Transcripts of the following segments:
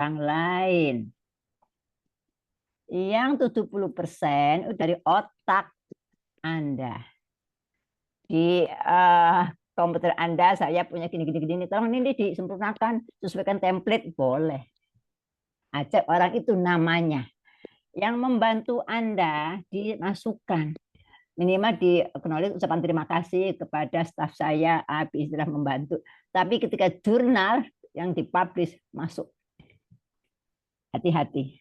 Yang lain. Yang 70% dari otak Anda. Di komputer Anda saya punya gini. Tolong ini disempurnakan, sesuaikan template, boleh. Ajak orang itu namanya. Yang membantu Anda dimasukkan. Minimal di acknowledge ucapan terima kasih kepada staf saya, habis sudah membantu. Tapi ketika jurnal yang dipublish masuk. Hati-hati.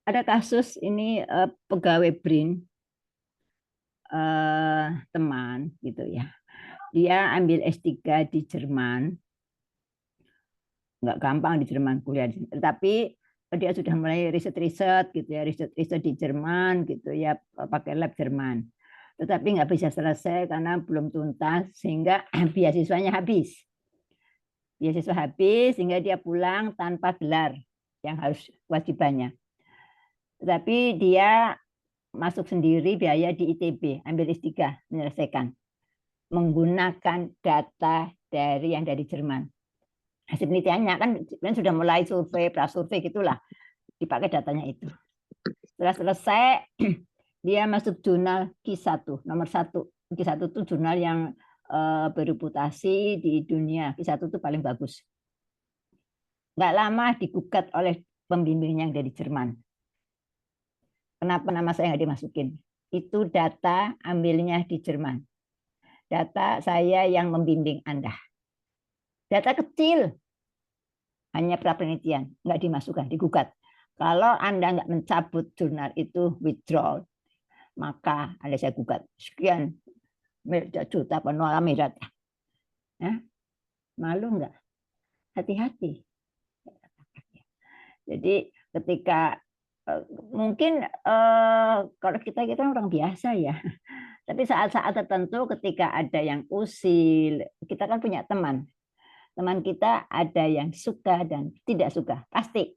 Ada kasus ini pegawai BRIN, teman gitu ya. Dia ambil S3 di Jerman. Nggak gampang di Jerman kuliah. Tapi dia sudah mulai riset gitu ya, riset di Jerman gitu ya, pakai lab Jerman. Tetapi nggak bisa selesai karena belum tuntas sehingga beasiswanya habis. Beasiswa habis sehingga dia pulang tanpa gelar yang harus kewajibannya. Tetapi dia masuk sendiri biaya di ITB, ambil S3, menyelesaikan. Menggunakan data dari yang dari Jerman. Hasil penelitiannya kan sudah mulai survei, prasurvei gitulah. Dipakai datanya itu. Setelah selesai, dia masuk jurnal Q1, nomor 1. Q1 itu jurnal yang bereputasi di dunia. Q1 itu paling bagus. Nggak lama digugat oleh pembimbingnya yang dari Jerman. Kenapa nama saya nggak dimasukin? Itu data ambilnya di Jerman. Data saya yang membimbing Anda. Data kecil. Hanya pra-penelitian. Nggak dimasukkan, digugat. Kalau Anda nggak mencabut jurnal itu, withdraw, maka Anda saya gugat. Sekian juta penolak mirat. Ya? Malu nggak? Hati-hati. Jadi ketika mungkin kalau kita orang biasa ya, tapi saat-saat tertentu ketika ada yang usil, kita kan punya teman. Teman kita ada yang suka dan tidak suka, pasti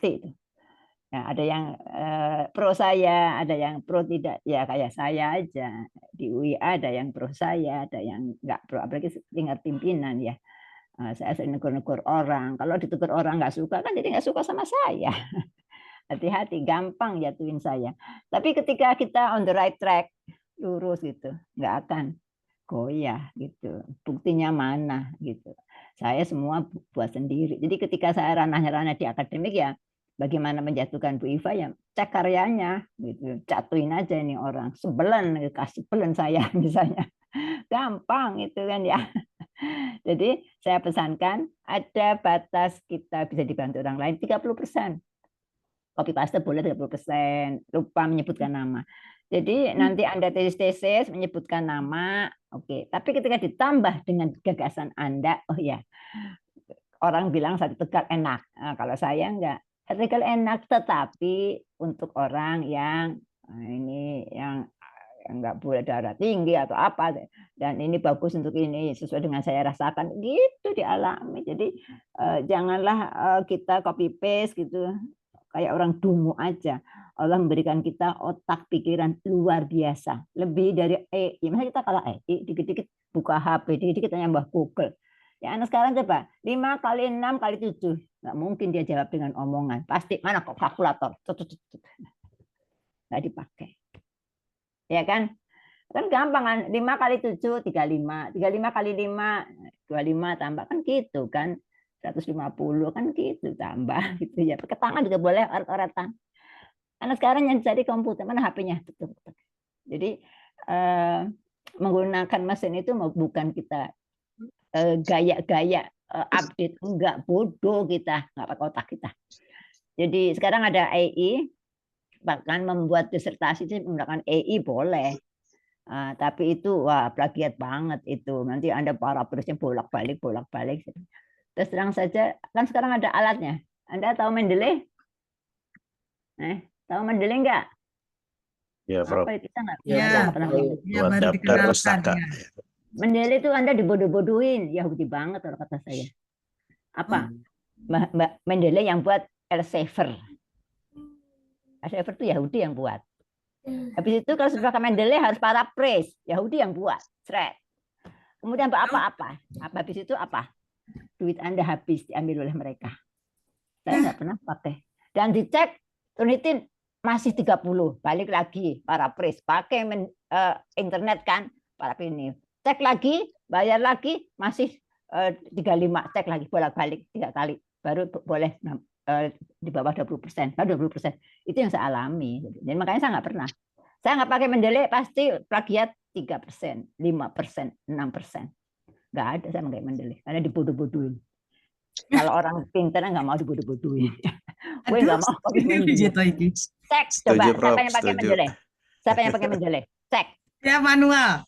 itu. Nah, ada yang pro saya, ada yang pro tidak, ya kayak saya aja di UI ada yang pro saya, ada yang nggak pro, apalagi tingkat pimpinan ya. Saya sering negur-negur orang, kalau ditegur orang nggak suka kan jadi nggak suka sama saya. Hati-hati, gampang jatuhin saya. Tapi ketika kita on the right track, lurus gitu, nggak akan goyah gitu. Buktinya mana gitu. Saya semua buat sendiri. Jadi ketika saya ranah-ranah di akademik ya, bagaimana menjatuhkan Bu Iva ya cek karyanya gitu. Jatuhin aja ini orang. Sebelen, kasih sebelen saya misalnya. Gampang itu kan ya. Jadi saya pesankan ada batas kita bisa dibantu orang lain 30%. Copy paste boleh 30%, lupa menyebutkan nama. Jadi nanti Anda tesis menyebutkan nama, oke. Tapi ketika ditambah dengan gagasan Anda, oh ya, orang bilang satu Tegal enak. Nah, kalau saya enggak, Tegal enak, tetapi untuk orang yang ini yang enggak boleh darah tinggi atau apa, dan ini bagus untuk ini sesuai dengan saya rasakan, gitu dialami. Jadi janganlah kita copy paste gitu. Kayak orang dungu aja. Allah memberikan kita otak pikiran luar biasa. Lebih dari EI. Masa kita kalah EI, dikit-dikit buka HP, dikit-dikit nambah Google. Ya anak sekarang coba, 5 kali 6 kali 7. Nggak mungkin dia jawab dengan omongan. Pasti, mana kok kalkulator? Nggak dipakai. Ya kan? Kan gampang kan? 5 kali 7, 35. 35 kali 5, 25 tambah. Kan gitu kan? 150 kan gitu tambah gitu ya. Pakai tangan juga boleh, orat-oratan. Karena sekarang yang jadi komputer, mana HP-nya? Jadi menggunakan mesin itu bukan kita gaya-gaya update, enggak, bodoh kita, enggak pakai otak kita. Jadi sekarang ada AI, bahkan membuat disertasi menggunakan AI boleh. Tapi itu wah plagiat banget itu. Nanti Anda paraphrase-nya bolak-balik. Terus terang saja, kan sekarang ada alatnya. Anda tahu Mendeley? Tahu Mendeley enggak? Ya, Prof. Apa kita enggak? Ya, Buat baru daftar pustaka. dikenalkan. Ya. Mendeley itu Anda dibodoh-bodohin. Yahudi banget kalau kata saya. Apa? Mbak Mendeley yang buat Elsevier. Elsevier itu Yahudi yang buat. Habis itu kalau sudah ke Mendeley harus paraphrase. Yahudi yang buat. Thread. Kemudian apa? Habis itu apa? Duit Anda habis diambil oleh mereka. Saya nggak pernah pakai. Dan dicek Turnitin masih 30, balik lagi paraphrase, pakai internet kan, ini cek lagi, bayar lagi masih 35, cek lagi bolak-balik 3 kali baru boleh di bawah 20%, baru 20%. Itu yang saya alami. Jadi makanya saya nggak pernah. Saya nggak pakai Mendeley, pasti plagiat 3%, 5%, 6%. Nggak ada saya pakai Mendeley karena dibodoh-bodohin. Kalau orang pintar nggak mau dibodoh-bodohin. Gue nggak mau pakai Mendeley. Cek coba siapa yang pakai Mendeley? Siapa yang pakai Mendeley? Cek. Ya manual.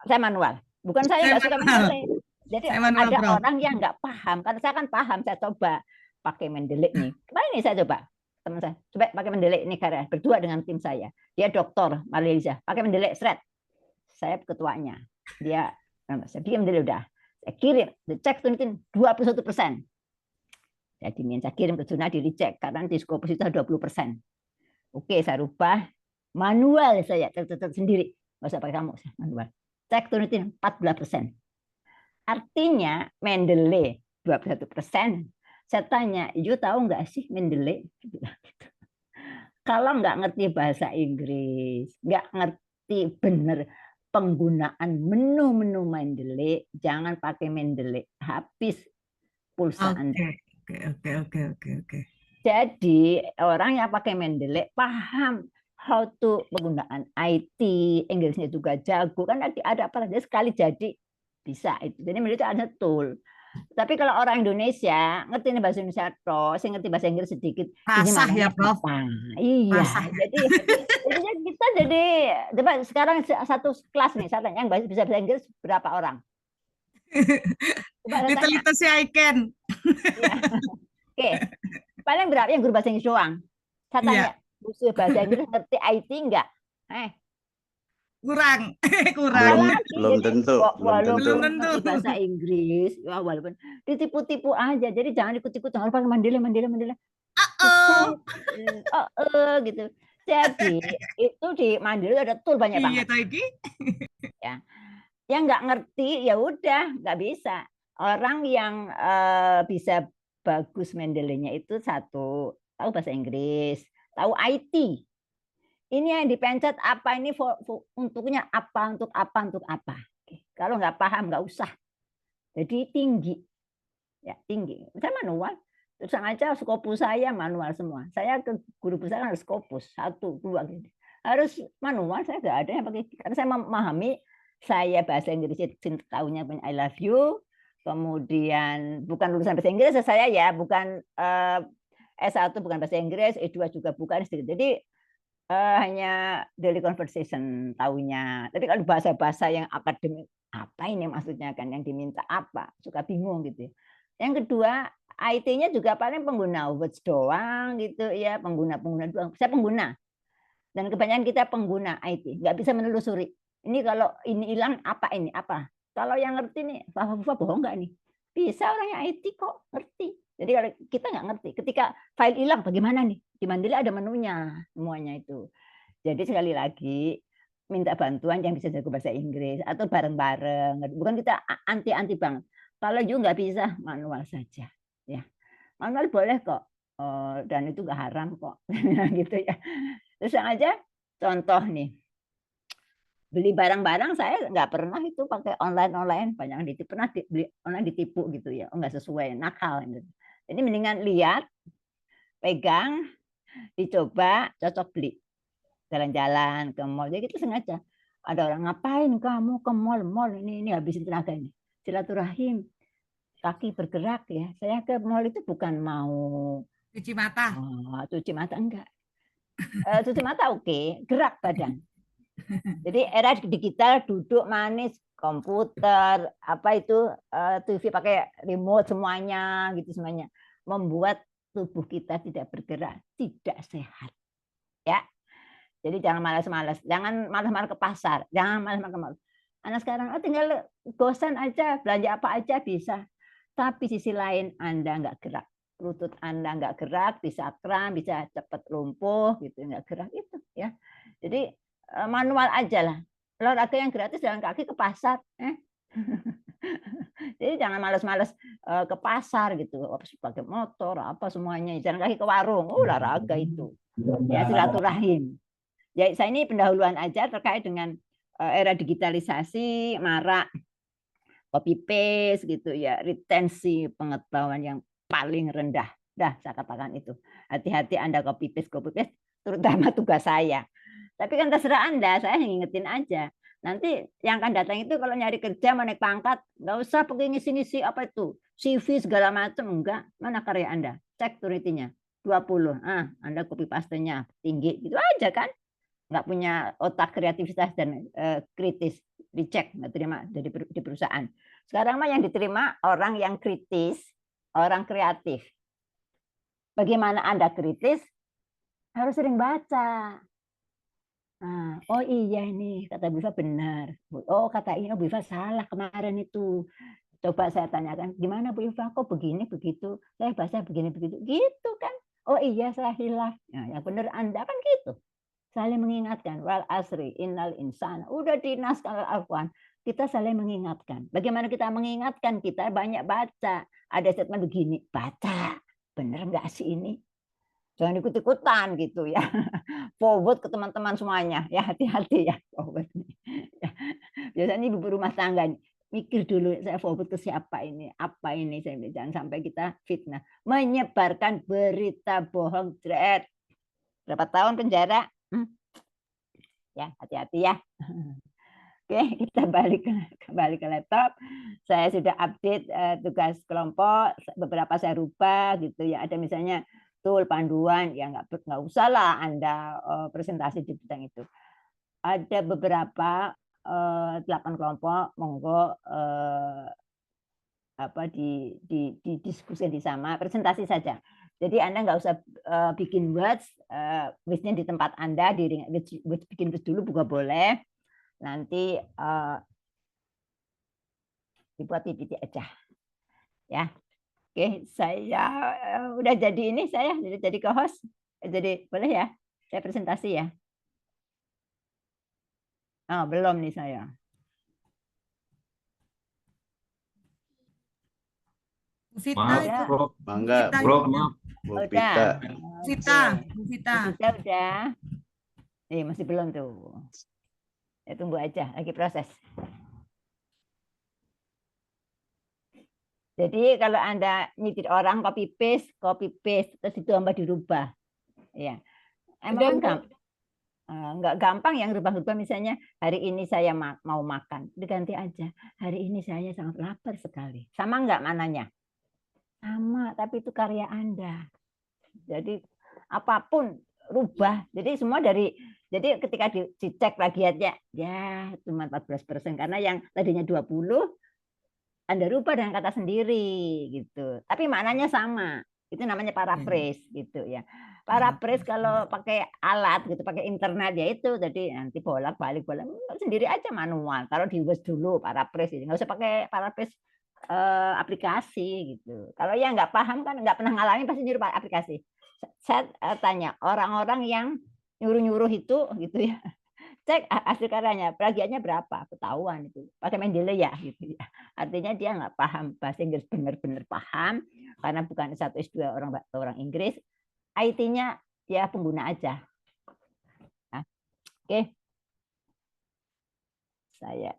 Saya manual. Bukan saya nggak suka Mendeley. Jadi ada orang yang nggak paham. Karena saya kan paham. Saya coba pakai Mendeley nih. Kemarin ini saya coba. Teman saya coba pakai Mendeley ini karena berdua dengan tim saya. Dia dokter Malaysia. Pakai Mendeley shred. Saya ketuanya. Dia saya Mendeley udah. Saya kirim. Cek Turnitin 21%. Jadi saya kirim ke jurnal dicek karena di Scopus itu 20%. Oke, saya rubah manual saya sendiri. Nggak usah pakai kamu, manual. Cek Turnitin 14%. Artinya Mendeley 21%. Saya tanya, "You tahu nggak sih Mendeley?" Kalau nggak ngerti bahasa Inggris, nggak ngerti bener penggunaan menu-menu Mendeley, jangan pakai Mendeley. Habis pulsa Anda. Oke. Jadi orang yang pakai Mendeley paham how to penggunaan IT, Inggrisnya juga jago kan ada apa aja sekali jadi bisa itu. Jadi Mendeley itu ada tool. Tapi kalau orang Indonesia ngerti bahasa Indonesia toh, saya ngerti bahasa Inggris sedikit. Pasah ya, Prof. Iya. Jadi kita coba sekarang satu kelas nih, saya tanya yang bisa bahasa Inggris berapa orang? Little si I can. Oke. Paling berapa yang guru bahasa Inggris doang? Saya tanya, musuh bahasa Inggris ngerti IT enggak? Kurang. Belum tentu. Walaupun ngerti bahasa Inggris, ya walaupun ditipu-tipu aja. Jadi jangan ikut-ikut, jangan pakai Mendeley. Gitu. Jadi itu di Mendeley ada tool banyak banget. Ya, yang nggak ngerti ya udah nggak bisa. Orang yang bisa bagus Mendeley-nya itu satu tahu bahasa Inggris, tahu IT. Ini yang dipencet apa ini untuknya apa, untuk apa. Kalau nggak paham nggak usah. Jadi tinggi, ya tinggi. Saya manual, terus aja Scopus saya manual semua. Saya ke guru besar harus Scopus 1, 2 gitu. Harus manual, saya nggak ada yang pakai. Karena saya memahami, saya bahasa Inggris tahunya I love you. Kemudian bukan lulusan bahasa Inggris saya ya, bukan S1 bukan bahasa Inggris, E2 juga bukan. Jadi hanya daily conversation tahunya. Tapi kalau bahasa-bahasa yang akademik, apa ini maksudnya kan, yang diminta apa, suka bingung gitu. Yang kedua, IT-nya juga paling pengguna words doang gitu ya, pengguna doang. Saya pengguna. Dan kebanyakan kita pengguna IT, nggak bisa menelusuri. Ini kalau ini hilang apa ini apa. Kalau yang ngerti nih, Fafa bohong nggak nih? Bisa orang yang IT kok ngerti. Jadi kalau kita nggak ngerti, ketika file hilang bagaimana nih? Di Mendeley ada menunya semuanya itu. Jadi sekali lagi minta bantuan yang bisa jago bahasa Inggris atau bareng-bareng. Bukan kita anti banget. Kalau you nggak bisa manual saja, ya manual boleh kok. Dan itu nggak haram kok, gitu ya. Terus aja contoh nih. Beli barang-barang saya nggak pernah itu pakai online banyak yang ditipu, pernah beli online ditipu gitu ya, nggak sesuai, nakal gitu. Jadi mendingan lihat, pegang, dicoba, cocok beli, jalan-jalan ke mall. Jadi kita sengaja ada orang ngapain kamu ke mall ini habisin tenaga ini, silaturahim, kaki bergerak ya. Saya ke mall itu bukan mau cuci mata, cuci mata enggak, cuci mata oke, gerak badan. Jadi era digital, duduk manis, komputer, apa itu TV pakai remote semuanya gitu semuanya, membuat tubuh kita tidak bergerak, tidak sehat. Ya. Jadi jangan malas-malas, jangan malas-malas ke pasar, jangan malas-malas ke mall. Anak sekarang tinggal gosen aja, belanja apa aja bisa. Tapi sisi lain Anda nggak gerak, lutut Anda nggak gerak, bisa kram, bisa cepat lumpuh gitu, nggak gerak itu ya. Jadi manual aja lah. Olahraga yang gratis jalan kaki ke pasar. Jadi jangan males-males ke pasar gitu, pakai motor apa semuanya, jalan kaki ke warung, olahraga itu. Ya silaturahim. Ya saya ini pendahuluan aja terkait dengan era digitalisasi, marak copy paste gitu ya, retensi pengetahuan yang paling rendah. Dah saya katakan itu. Hati-hati Anda copy paste, terutama tugas saya. Tapi kan terserah Anda, saya ngingetin aja. Nanti yang akan datang itu kalau nyari kerja mau naik pangkat, nggak usah pakai ngisi-ngisi apa itu, CV segala macam, enggak. Mana karya Anda? Cek turitinya 20. Anda copy paste-nya tinggi, gitu aja kan? Nggak punya otak kreativitas dan kritis, dicek, nggak terima di perusahaan. Sekarang mah yang diterima orang yang kritis, orang kreatif. Bagaimana Anda kritis? Harus sering baca. Oh iya ini kata Bu Iva benar. Oh kata ini, oh Bu Iva salah kemarin itu. Coba saya tanyakan, gimana Bu Iva kok begini begitu? Saya baca begini begitu, gitu kan? Oh iya saya hilaf. Nah, yang benar Anda kan gitu. Saling mengingatkan. Wal asri innal insana. Udah di naskah Al-Quran. Kita saling mengingatkan. Bagaimana kita mengingatkan? Kita banyak baca. Ada statement begini, baca. Bener nggak sih ini? Jangan ikut-ikutan gitu ya. Forward ke teman-teman semuanya. Ya hati-hati ya. Forward. Biasanya ibu rumah tangga mikir dulu saya forward ke siapa ini, apa ini, saya jangan sampai kita fitnah, menyebarkan berita bohong. Berapa tahun penjara? Ya hati-hati ya. Oke, kita kembali ke laptop. Saya sudah update tugas kelompok, beberapa saya rubah gitu ya. Ada misalnya tool panduan, ya nggak usah lah Anda presentasi di bidang itu. Ada beberapa 8 kelompok, monggo di diskusi di sama, presentasi saja. Jadi Anda nggak usah bikin words, words-nya di tempat Anda, bikin words dulu juga boleh. Nanti dibuat PPT aja. Ya. Oke, saya udah jadi ini, saya jadi co-host. Jadi boleh ya? Saya presentasi ya. Oh, belum nih saya. Bu Vita Maaf, itu. Prof. Mangga, Vita Bu, itu. maaf. Bu Udah. Pita. Vita, Oke. Bu Vita. Kita udah. Masih belum tuh. Ya, tunggu aja, lagi proses. Jadi kalau Anda nyitir orang copy paste, terus ditambah dirubah. Ya. Emang nggak gampang yang rubah-rubah, misalnya hari ini saya mau makan, diganti aja. Hari ini saya sangat lapar sekali. Sama nggak mananya? Sama, tapi itu karya Anda. Jadi apapun rubah. Jadi semua jadi ketika dicek plagiatnya, ya cuma 14%. Karena yang tadinya 20, Anda rubah dengan kata sendiri gitu. Tapi maknanya sama. Itu namanya paraphrase gitu ya. Paraphrase kalau pakai alat gitu, pakai internet ya itu, jadi nanti bolak-balik sendiri aja manual. Kalau di Word dulu paraphrase, nggak usah pakai paraphrase aplikasi gitu. Kalau yang nggak paham kan nggak pernah ngalamin pasti nyuruh aplikasi. Saya tanya orang-orang yang nyuruh-nyuruh itu gitu ya, cek hasil karyanya, plagiatnya berapa, ketahuan itu pakai Mendeley ya gitu ya. Artinya dia nggak paham bahasa Inggris benar-benar paham karena bukan S1 S2 orang Inggris, IT-nya ya pengguna aja. Nah, oke, saya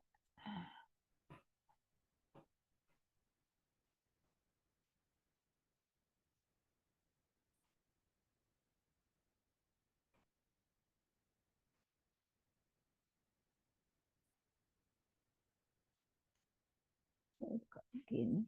begini.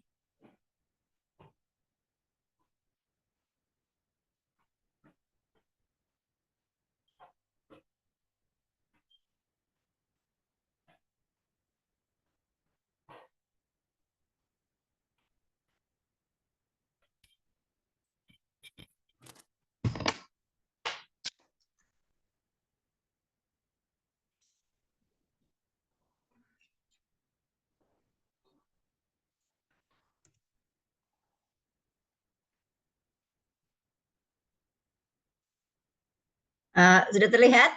Sudah terlihat?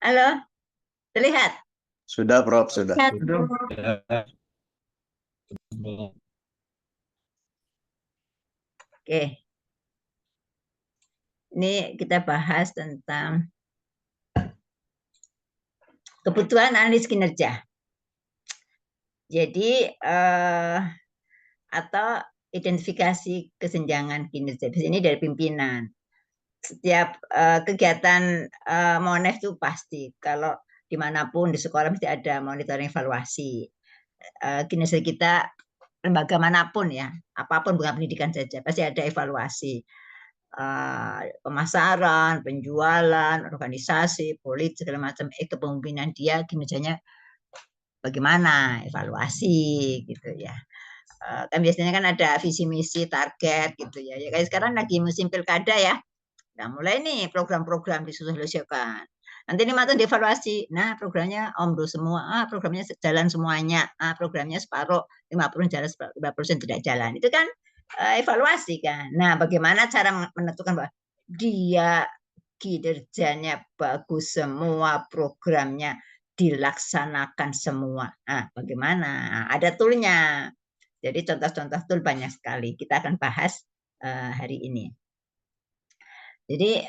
Halo, terlihat? Sudah, Prof, sudah. Oke. Ini kita bahas tentang kebutuhan analis kinerja. Jadi atau identifikasi kesenjangan kinerja. Ini dari pimpinan. Setiap kegiatan Monef itu pasti. Kalau dimanapun di sekolah mesti ada monitoring evaluasi. Kinerja kita lembaga manapun ya, apapun bukan pendidikan saja, pasti ada evaluasi. Pemasaran, penjualan, organisasi, politik, segala macam, kepemimpinan dia, kinerjanya bagaimana, evaluasi gitu ya. Kan biasanya kan ada visi misi target gitu ya. Kayak sekarang lagi musim pilkada ya. Nah, mulai nih program-program disosialisasikan. Nanti ini matang dievaluasi. Nah, programnya omdo semua. Programnya jalan semuanya. Programnya separuh, 50% jalan, 50% tidak jalan. Itu kan evaluasi kan. Nah, bagaimana cara menentukan bahwa dia kinerjanya bagus semua, programnya dilaksanakan semua. Bagaimana? Ada toolnya. Jadi contoh-contoh tool banyak sekali. Kita akan bahas hari ini. Jadi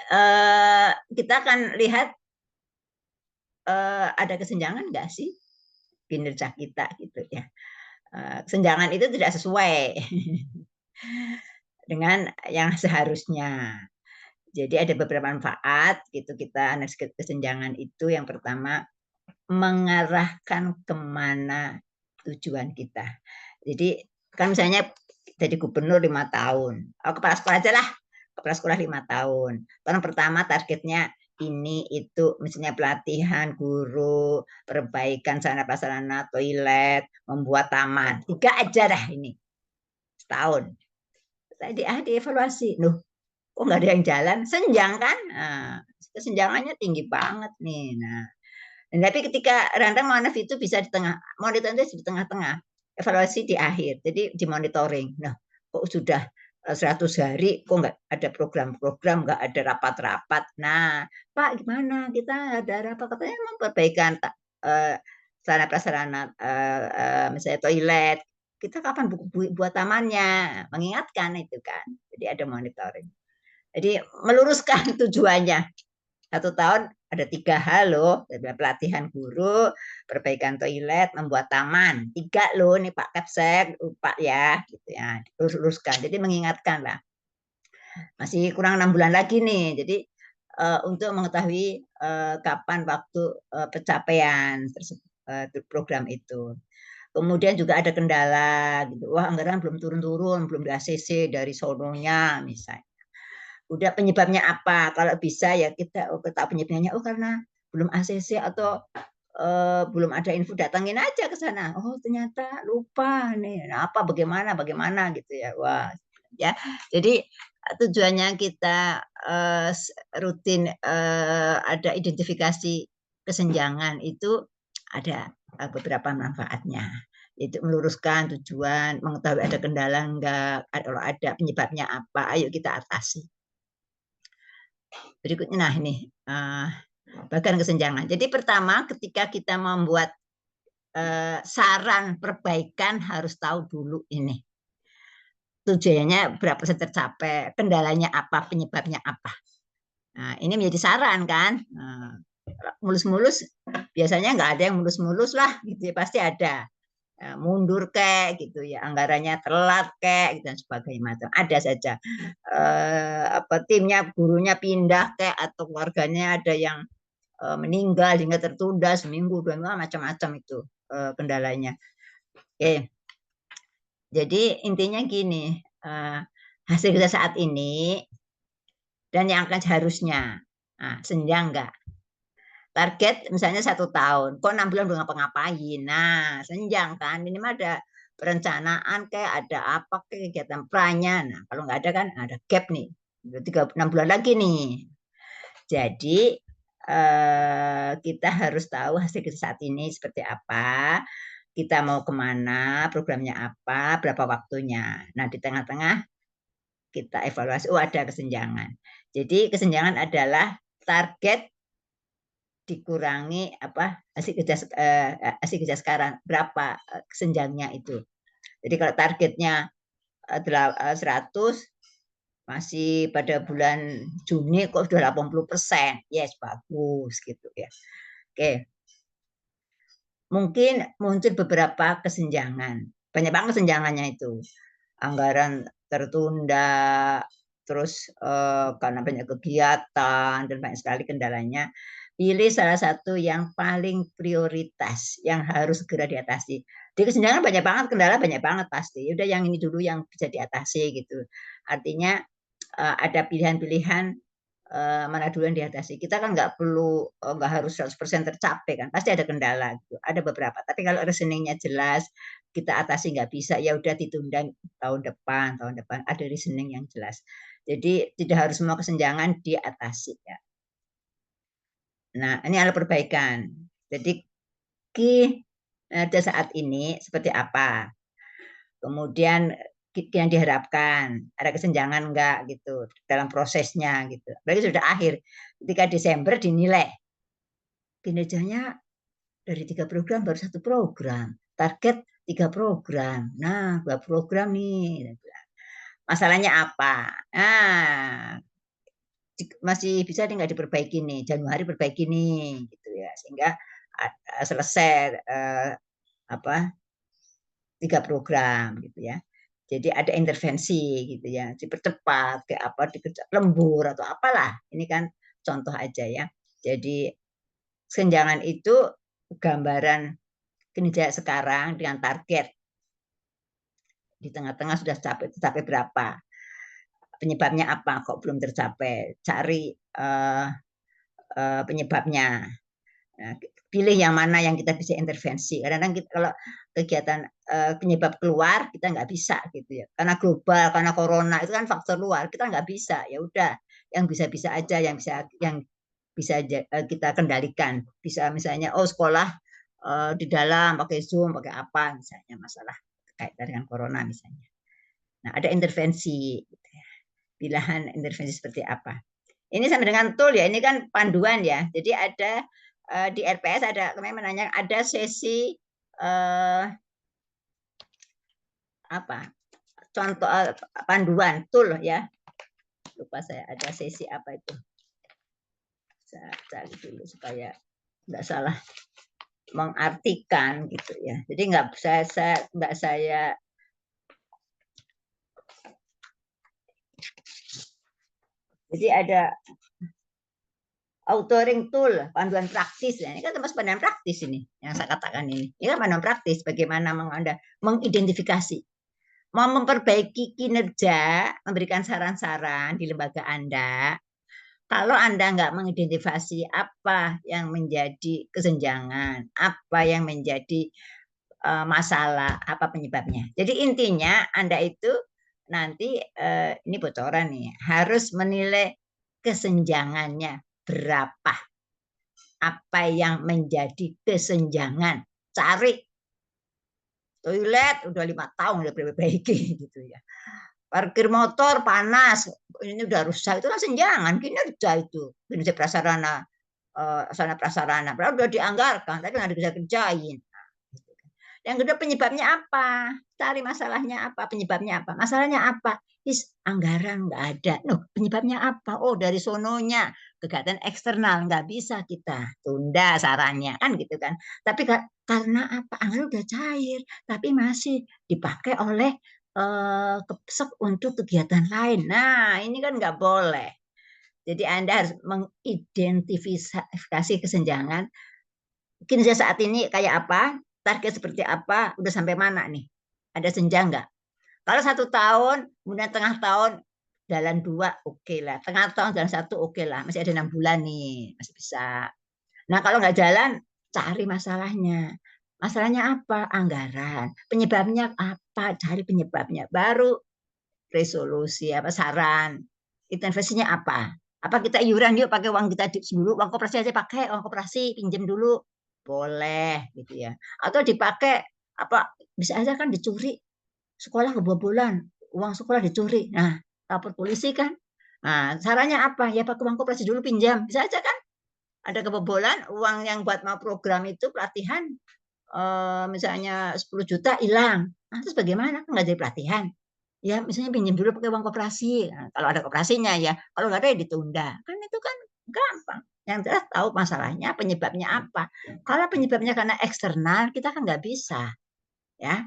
kita akan lihat ada kesenjangan nggak sih kinerja kita gitu ya. Kesenjangan itu tidak sesuai dengan yang seharusnya. Jadi ada beberapa manfaat gitu kita analisis kesenjangan itu. Yang pertama, mengarahkan kemana tujuan kita. Jadi kan misalnya jadi gubernur 5 tahun, kepala sekolah aja lah, kepala sekolah 5 tahun. Tahun pertama targetnya ini itu misalnya pelatihan guru, perbaikan sarana prasarana, toilet, membuat taman. 3 aja dah ini setahun. Tadi dievaluasi, loh kok nggak ada yang jalan, senjang kan? Kesenjangannya tinggi banget nih. Nah, tapi ketika rentang Monef itu bisa di tengah, monitor itu di tengah-tengah, evaluasi di akhir, jadi di monitoring. Nah, kok sudah 100 hari, kok nggak ada program-program, nggak ada rapat-rapat. Nah, Pak, gimana? Kita ada rapat, katanya memperbaikan sarana prasarana, misalnya toilet. Kita kapan buat tamannya? Mengingatkan itu kan. Jadi ada monitoring. Jadi meluruskan tujuannya. 1 tahun ada 3 hal loh, pelatihan guru, perbaikan toilet, membuat taman. 3 loh nih Pak Kapsek, Pak ya, gitu ya, luruskan. Jadi mengingatkan lah. Masih kurang 6 bulan lagi nih. Jadi untuk mengetahui kapan waktu pencapaian program itu. Kemudian juga ada kendala gitu. Wah, anggaran belum turun-turun, belum di ACC dari sononya misalnya. Udah penyebabnya apa? Kalau bisa ya kita tahu penyebabnya. Oh, karena belum ACC atau belum ada info, datangin aja ke sana. Oh, ternyata lupa nih. Nah, apa bagaimana gitu ya. Wah, ya. Jadi tujuannya kita rutin ada identifikasi kesenjangan itu ada beberapa manfaatnya. Itu meluruskan tujuan, mengetahui ada kendala enggak, kalau ada penyebabnya apa, ayo kita atasi. Berikutnya, nah ini bagian kesenjangan. Jadi pertama ketika kita membuat saran perbaikan harus tahu dulu ini tujuannya berapa persen tercapai, kendalanya apa, penyebabnya apa. Nah, ini menjadi saran kan. Mulus-mulus biasanya nggak ada yang mulus-mulus lah, gitu ya, pasti ada. Mundur kayak gitu ya, anggarannya telat kayak gitu dan sebagainya, macam ada saja. Timnya gurunya pindah kayak atau keluarganya ada yang meninggal hingga tertunda seminggu 2 minggu, macam-macam itu kendalanya. Oke. Jadi intinya gini, hasil kita saat ini dan yang akan seharusnya, senjang nggak? Target misalnya 1 tahun, kok 6 bulan belum ngapa-ngapain. Nah, senjang kan, minimal ada perencanaan kayak ada apa kayak kegiatan pranya. Nah, kalau nggak ada kan ada gap nih, 6 bulan lagi nih. Jadi kita harus tahu hasil kita saat ini seperti apa, kita mau kemana, programnya apa, berapa waktunya. Nah, di tengah-tengah kita evaluasi, ada kesenjangan. Jadi kesenjangan adalah target dikurangi hasil kerja sekarang berapa kesenjangnya itu. Jadi kalau targetnya 100, masih pada bulan Juni kok sudah 80%, yes bagus gitu ya. Oke, mungkin muncul beberapa kesenjangan, banyak banget kesenjangannya itu, anggaran tertunda, terus karena banyak kegiatan dan banyak sekali kendalanya. Pilih salah satu yang paling prioritas yang harus segera diatasi. Di kesenjangan banyak banget, kendala banyak banget pasti. Udah yang ini dulu yang bisa diatasi gitu. Artinya ada pilihan-pilihan mana dulu yang diatasi. Kita kan nggak harus 100% tercapai kan. Pasti ada kendala gitu. Ada beberapa. Tapi kalau reasoningnya jelas, kita atasi nggak bisa, ya udah ditunda tahun depan ada reasoning yang jelas. Jadi tidak harus semua kesenjangan diatasi ya. Nah, ini adalah perbaikan. Jadi pada saat ini seperti apa? Kemudian yang diharapkan, ada kesenjangan enggak gitu dalam prosesnya gitu. Berarti sudah akhir. Ketika Desember dinilai kinerjanya dari 3 program baru 1 program. Target 3 program. Nah, 2 program nih. Masalahnya apa? Nah, masih bisa nggak diperbaiki nih, Januari perbaiki nih gitu ya, sehingga selesai 3 program gitu ya. Jadi ada intervensi gitu ya, dipercepat kayak apa, dikerja lembur atau apalah. Ini kan contoh aja ya. Jadi kesenjangan itu gambaran kinerja sekarang dengan target. Di tengah-tengah sudah tercapai berapa? Penyebabnya apa kok belum tercapai? Cari penyebabnya. Nah, pilih yang mana yang kita bisa intervensi. Kadang-kadang kita, kalau kegiatan penyebab keluar kita nggak bisa gitu ya. Karena global, karena corona itu kan faktor luar, kita nggak bisa. Ya udah, yang bisa-bisa aja, yang bisa kita kendalikan. Bisa misalnya sekolah di dalam pakai Zoom, pakai apa misalnya, masalah terkait dengan corona misalnya. Nah, ada intervensi gitu ya. Pilihan intervensi seperti apa. Ini sama dengan tool ya, ini kan panduan ya. Jadi ada di RPS ada kemarin menanya ada sesi contoh panduan tool ya. Lupa saya ada sesi apa itu. Saya cari dulu supaya nggak salah mengartikan gitu ya. Jadi nggak saya jadi ada authoring tool, panduan praktis. Ini kan termasuk panduan praktis ini yang saya katakan ini. Ini kan panduan praktis bagaimana Anda mengidentifikasi, mau memperbaiki kinerja, memberikan saran-saran di lembaga Anda. Kalau Anda nggak mengidentifikasi apa yang menjadi kesenjangan, apa yang menjadi masalah, apa penyebabnya. Jadi intinya Anda itu nanti ini bocoran nih, harus menilai kesenjangannya berapa, apa yang menjadi kesenjangan. Cari toilet udah 5 tahun udah diperbaiki gitu ya. Parkir motor panas, ini udah rusak, itu kan senjangan kinerja itu, kinerja prasarana, prasarana, padahal udah dianggarkan, tapi nggak dikerjain. Yang kedua penyebabnya apa? Cari masalahnya apa? Penyebabnya apa? Masalahnya apa? Anggaran nggak ada. Penyebabnya apa? Oh, dari sononya kegiatan eksternal nggak bisa kita tunda sarannya kan gitu kan. Tapi karena apa? Anggaran udah cair, tapi masih dipakai oleh Kepsek untuk kegiatan lain. Nah, ini kan nggak boleh. Jadi Anda harus mengidentifikasi kesenjangan. Kinerja saat ini kayak apa? Target seperti apa? Udah sampai mana nih? Ada senjang nggak? Kalau 1 tahun, kemudian tengah tahun, jalan 2, oke lah. Tengah tahun jalan 1, oke lah. Masih ada 6 bulan nih, masih bisa. Nah, kalau nggak jalan, cari masalahnya. Masalahnya apa? Anggaran. Penyebabnya apa? Cari penyebabnya. Baru resolusi saran. Investasinya apa? Apa kita iuran yuk pakai uang kita dulu, uang koperasi aja pakai, uang koperasi pinjam dulu. Boleh gitu ya. Atau dipakai bisa aja kan dicuri. Sekolah kebobolan, uang sekolah dicuri. Nah, lapor polisi kan. Nah, sarannya apa? Ya pakai uang koperasi dulu pinjam. Bisa aja kan? ada kebobolan, uang yang buat mau program itu pelatihan, misalnya 10 juta hilang. Nah, terus bagaimana? Kan nggak jadi pelatihan. Ya, misalnya pinjam dulu pakai uang koperasi. Nah, kalau ada koperasinya ya, kalau nggak ada ya ditunda. Kan itu kan gampang. Yang jelas tahu masalahnya, penyebabnya apa. Kalau penyebabnya karena eksternal, kita kan nggak bisa. Ya,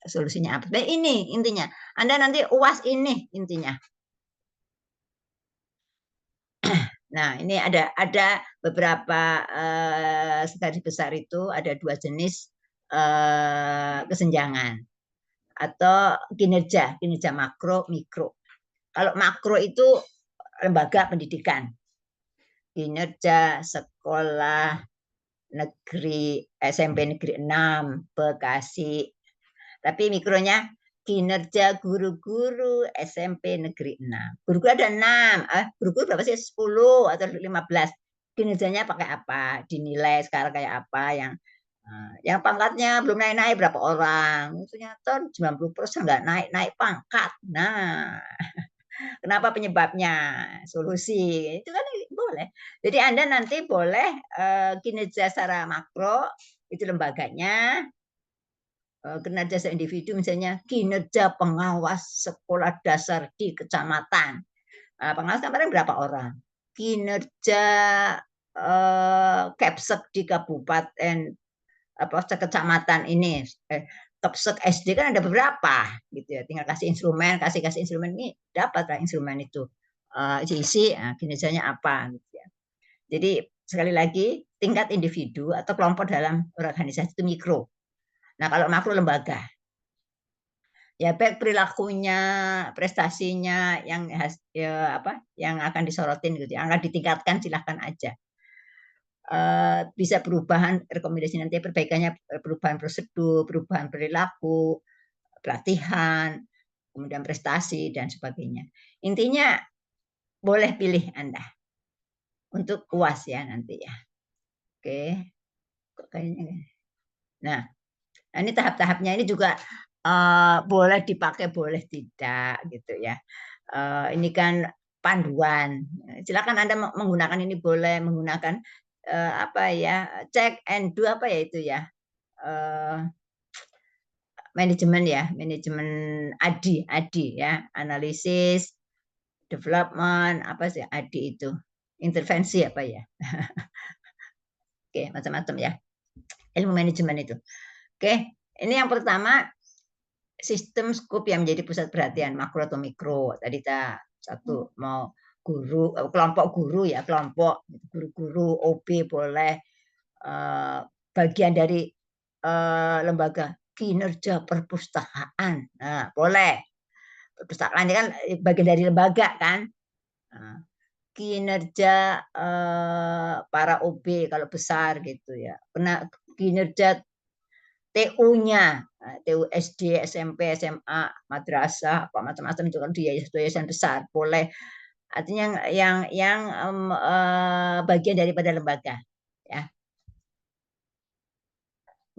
solusinya apa? Nah, ini intinya. Anda nanti UAS ini intinya. Nah, ini ada beberapa garis besar itu ada 2 jenis kesenjangan atau kinerja makro, mikro. Kalau makro itu lembaga pendidikan, kinerja sekolah negeri SMP negeri 6 Bekasi. Tapi mikronya kinerja guru-guru SMP negeri 6. Guru-guru ada 6. Guru-guru berapa sih? 10 atau 15. Kinerjanya pakai apa? Dinilai sekarang kayak apa yang pangkatnya belum naik-naik berapa orang? Ternyata 90% nggak naik-naik pangkat. Nah, kenapa penyebabnya? Solusi. Itu kan boleh. Jadi Anda nanti boleh kinerja secara makro, itu lembaganya, kinerja individu misalnya kinerja pengawas sekolah dasar di kecamatan. Pengawas kemarin berapa orang? Kinerja Kepsek di kabupaten kecamatan ini, Kepsek SD kan ada beberapa gitu ya. Tinggal kasih instrumen ini dapatlah instrumen itu. Isi kinerjanya apa gitu ya. Jadi sekali lagi tingkat individu atau kelompok dalam organisasi itu mikro. Nah, kalau makro lembaga, ya baik perilakunya, prestasinya yang akan disorotin gitu, yang akan ditingkatkan silahkan aja. Bisa perubahan rekomendasi nanti perbaikannya, perubahan prosedur, perubahan perilaku, pelatihan, kemudian prestasi dan sebagainya. Intinya boleh pilih Anda untuk UAS ya nanti ya. Oke, kok kayaknya. Nah, ini tahap-tahapnya ini juga boleh dipakai, boleh tidak gitu ya. Ini kan panduan. Silakan Anda menggunakan ini, boleh menggunakan check and do apa ya itu ya. Manajemen ADI ya, analisis, development, apa sih ADI itu? Intervensi apa ya? Oke, macam-macam ya. Ilmu manajemen itu. Oke, ini yang pertama sistem skop yang menjadi pusat perhatian makro atau mikro. Tadi satu mau guru, kelompok guru ya, kelompok guru-guru OB boleh, bagian dari lembaga kinerja perpustakaan. Nah, boleh. Perpustakaan kan bagian dari lembaga kan. Nah, kinerja para OB kalau besar gitu ya. Kena kinerja TU-nya, TU SD, SMP, SMA, madrasah, apa macam-macam itu kan di yayasan besar boleh. Artinya yang bagian daripada lembaga, ya.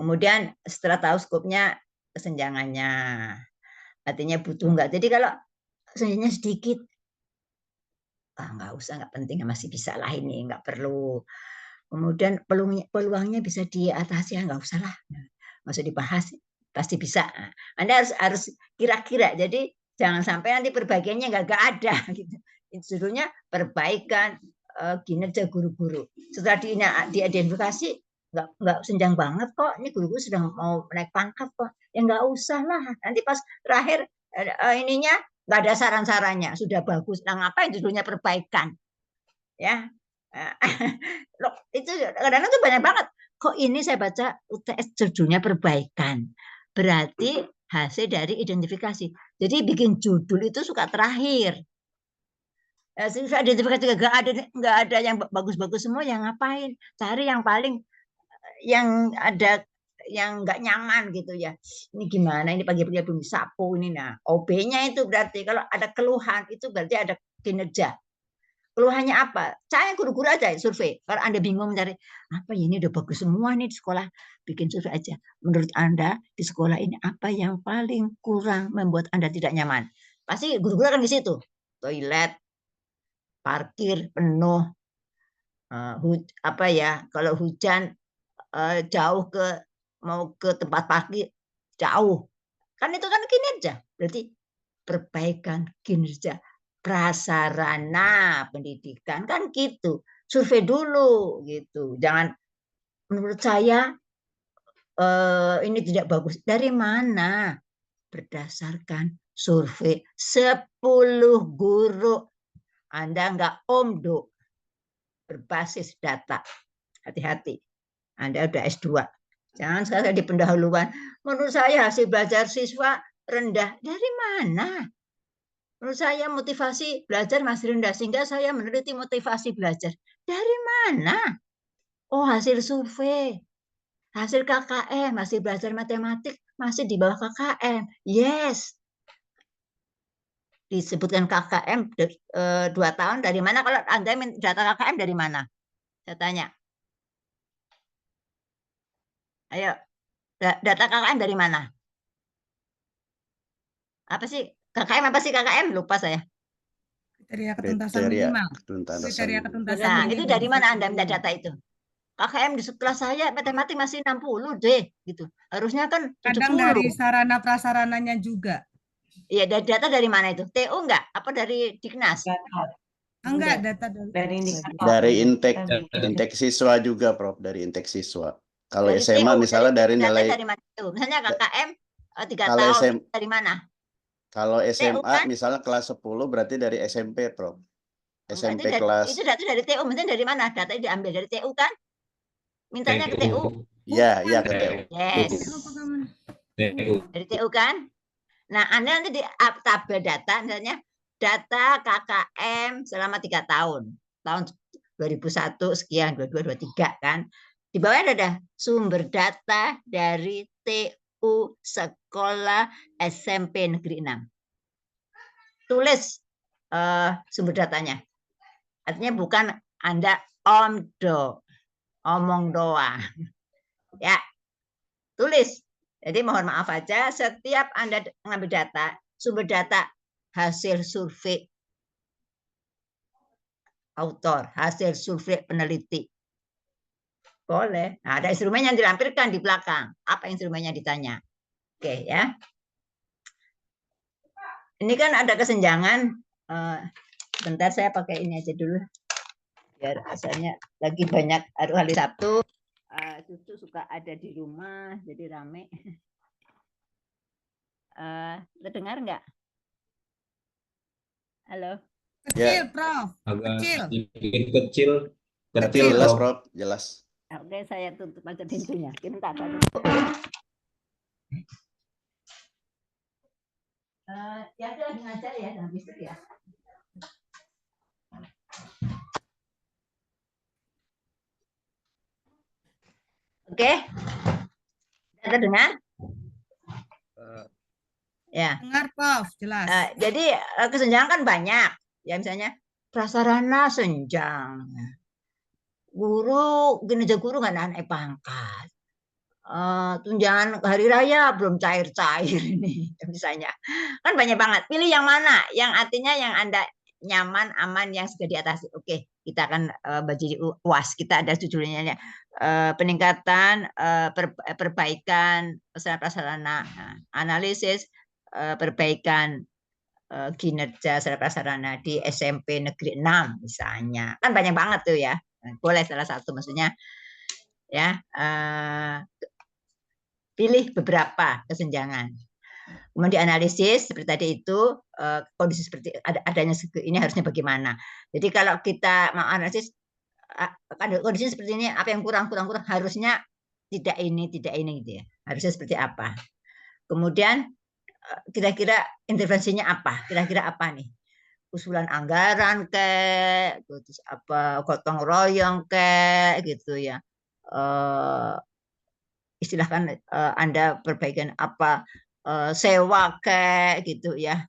Kemudian setelah tahu skopnya, kesenjangannya, artinya butuh enggak. Jadi kalau kesenjangannya sedikit, nggak usah, nggak penting, masih bisa lah ini, nggak perlu. Kemudian peluangnya bisa diatasi, nggak usah lah, nggak usah dibahas, pasti bisa. Anda harus kira-kira. Jadi jangan sampai nanti perbaikannya nggak ada gitu. Judulnya perbaikan kinerja guru-guru. Setelah diidentifikasi nggak senjang banget kok, ini guru-guru sedang mau naik pangkat kok, ya nggak usah lah. Nanti pas terakhir ininya nggak ada saran-sarannya, sudah bagus. Nah, ngapain judulnya perbaikan? Ya, itu kadang-kadang tuh banyak banget. Kok ini saya baca UTS judulnya perbaikan, berarti hasil dari identifikasi. Jadi bikin judul itu suka terakhir. Susah identifikasi, nggak ada yang bagus-bagus semua, yang ngapain? Cari yang paling yang ada yang nggak nyaman gitu ya. Ini gimana? Ini pagi-pagi belum sapu ini. Nah, OB-nya itu berarti kalau ada keluhan itu berarti ada kinerja. Keluhannya apa? Saya guru-guru aja survei. Kalau Anda bingung mencari apa ya, ini udah bagus semua nih di sekolah, bikin survei aja. Menurut Anda di sekolah ini apa yang paling kurang membuat Anda tidak nyaman? Pasti guru-guru akan di situ. Toilet, parkir penuh, apa ya, kalau hujan jauh mau ke tempat pagi jauh. Kan itu kan kinerja. Berarti perbaikan kinerja prasarana pendidikan kan gitu. Survei dulu gitu. Jangan menurut saya ini tidak bagus. Dari mana? Berdasarkan survei 10 guru. Anda nggak omdo, berbasis data. Hati-hati. Anda udah S2. Jangan sekali di pendahuluan. Menurut saya hasil belajar siswa rendah. Dari mana? Menurut saya motivasi belajar masih rendah. Sehingga saya meneliti motivasi belajar. Dari mana? Oh, hasil survei. Hasil KKM, masih belajar matematik, masih di bawah KKM. Yes. Disebutkan KKM 2 tahun dari mana? Kalau Anda data KKM dari mana? Saya tanya. Ayo, data KKM dari mana? Apa sih? KKM apa sih KKM? Lupa saya. Kriteria ketuntasan Kriteria minimal. ketuntasan Kriteria minimal. ketuntasan Nah, itu minimal. dari mana Anda minta data itu? KKM di sekolah saya matematik masih 60 deh gitu. Harusnya kan 70. Kadang dari sarana prasarananya juga. Iya, data dari mana itu? TU enggak? Apa dari Diknas? Enggak, data dari Dari intake siswa juga, Prof. Dari intake siswa. Kalau Dari SMA TU, misalnya dari data nilai, dari mana itu? Misalnya KKM 3 kalau tahun dari mana? kalau TU SMA kan? misalnya kelas 10 berarti dari SMP, Prof. Enggak, SMP kelas. itu data dari TU. Misalnya dari mana? Data diambil dari TU kan? Mintanya ke TU. Iya ke TU. Yes. Dari TU kan? Nah, Anda nanti di tabel data, misalnya data KKM selama 3 tahun. Tahun 2001 sekian, 22, 23 kan. Di bawah ada sumber data dari TU Sekolah SMP Negeri 6. Tulis sumber datanya. Artinya bukan Anda omong doang. Ya, tulis. Jadi mohon maaf aja, setiap Anda mengambil data, sumber data, hasil survei autor, hasil survei peneliti. Boleh. Nah, ada instrumen yang dilampirkan di belakang. Apa instrumennya ditanya? Oke ya. Ini kan ada kesenjangan. Bentar saya pakai ini aja dulu. Biar asalnya lagi banyak hari Sabtu. Cucu suka ada di rumah, jadi rame. Terdengar nggak? Halo. kecil, Prof. Kecil. Kecil. Jelas, Prof. Jelas. Oke, saya tutup aja pintunya. Kita Ya udah ngajar ya, habis itu ya. Oke. Kita dengar? Ya. Dengar, Prof. Jelas. Jadi kesenjangan kan banyak. Ya misalnya prasarana senjang. Guru, kinerja guru nggak naik pangkat. Tunjangan hari raya belum cair-cair ini misalnya. Kan banyak banget. Pilih yang mana? Yang artinya yang Anda nyaman, aman, yang sudah diatasi. Oke, kita akan bagi UAS. Kita ada judulnya peningkatan perbaikan prasarana, analisis perbaikan kinerja sarana prasarana di SMP Negeri 6 misalnya. Kan banyak banget tuh ya. Boleh salah satu maksudnya ya. Pilih beberapa kesenjangan. Kemudian dianalisis seperti tadi itu kondisi seperti adanya ini harusnya bagaimana. Jadi kalau kita mau analisis kondisi seperti ini, apa yang kurang harusnya tidak ini gitu ya. Harusnya seperti apa. Kemudian kira-kira intervensinya apa? Kira-kira apa nih? Usulan anggaran terus apa gotong royong gitu ya. Istilahkan Anda perbaikan apa sewa gitu ya.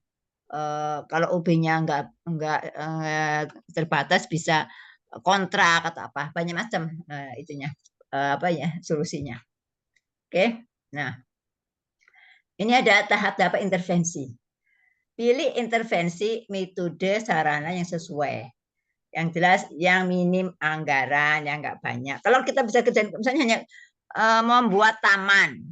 Kalau UB-nya enggak terbatas bisa kontrak atau apa, banyak macam itunya apa ya solusinya. Oke. Nah, ini ada tahap-tahap intervensi. Pilih intervensi metode sarana yang sesuai. Yang jelas yang minim anggaran, yang nggak banyak. Kalau kita bisa kerjain, misalnya hanya membuat taman,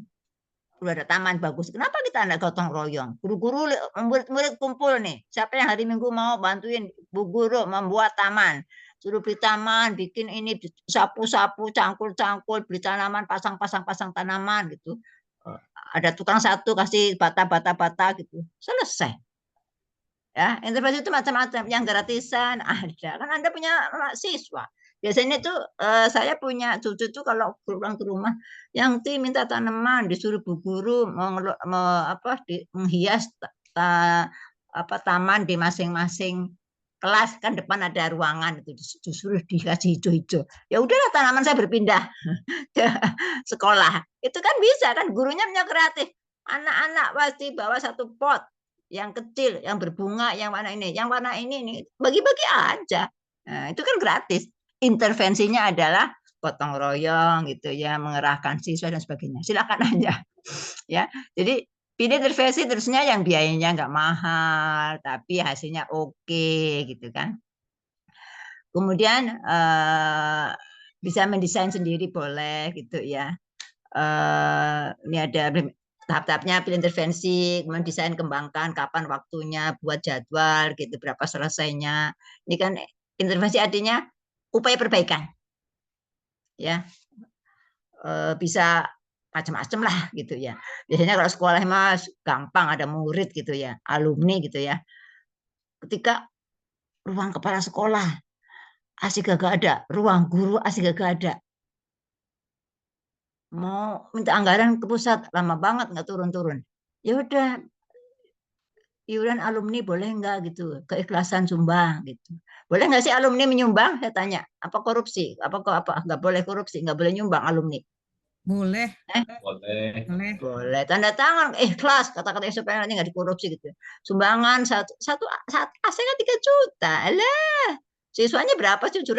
udah ada taman bagus, kenapa kita nggak gotong royong? Guru-guru, murid-murid kumpul nih, siapa yang hari Minggu mau bantuin Bu Guru membuat taman? Suruh beli taman, bikin ini sapu-sapu, cangkul-cangkul, beli tanaman, pasang tanaman gitu. Ada tukang satu kasih bata gitu, selesai. Ya, intervensi itu macam-macam. Yang gratisan ada, kan Anda punya siswa. Biasanya tuh saya punya cucu tuh kalau pulang ke rumah, yang minta tanaman, disuruh Bu Guru menghias taman di masing-masing kelas, kan depan ada ruangan itu disuruh dikasih hijau-hijau. Ya udahlah, tanaman saya berpindah ke sekolah. Itu kan bisa kan, gurunya punya kreatif. Anak-anak pasti bawa satu pot yang kecil, yang berbunga, yang warna ini, bagi-bagi aja. Nah, itu kan gratis. Intervensinya adalah gotong royong gitu ya, mengerahkan siswa dan sebagainya. Silakan aja. Ya, jadi pilih intervensi terusnya yang biayanya nggak mahal, tapi hasilnya oke gitu kan. Kemudian bisa mendesain sendiri boleh gitu ya. Ini ada tahap-tahapnya, pilih intervensi, kemudian desain, kembangkan, kapan waktunya, buat jadwal gitu, berapa selesainya. Ini kan intervensi artinya upaya perbaikan. Ya. Bisa macam-macam lah gitu ya. Biasanya kalau sekolah Mas gampang, ada murid gitu ya, alumni gitu ya. Ketika ruang kepala sekolah asik gak ada, ruang guru asik gak ada. Mau minta anggaran ke pusat, lama banget nggak turun-turun. Ya udah, iuran alumni boleh nggak gitu, keikhlasan sumbang gitu. Boleh nggak sih alumni menyumbang? Saya tanya. Apa korupsi? Apa nggak boleh korupsi, nggak boleh nyumbang alumni. Boleh. Boleh. Boleh. Tanda tangan ikhlas, kata-kata supaya nanti nggak dikorupsi gitu. Sumbangan satu AC kan 3 juta. Alah, siswanya berapa? 700.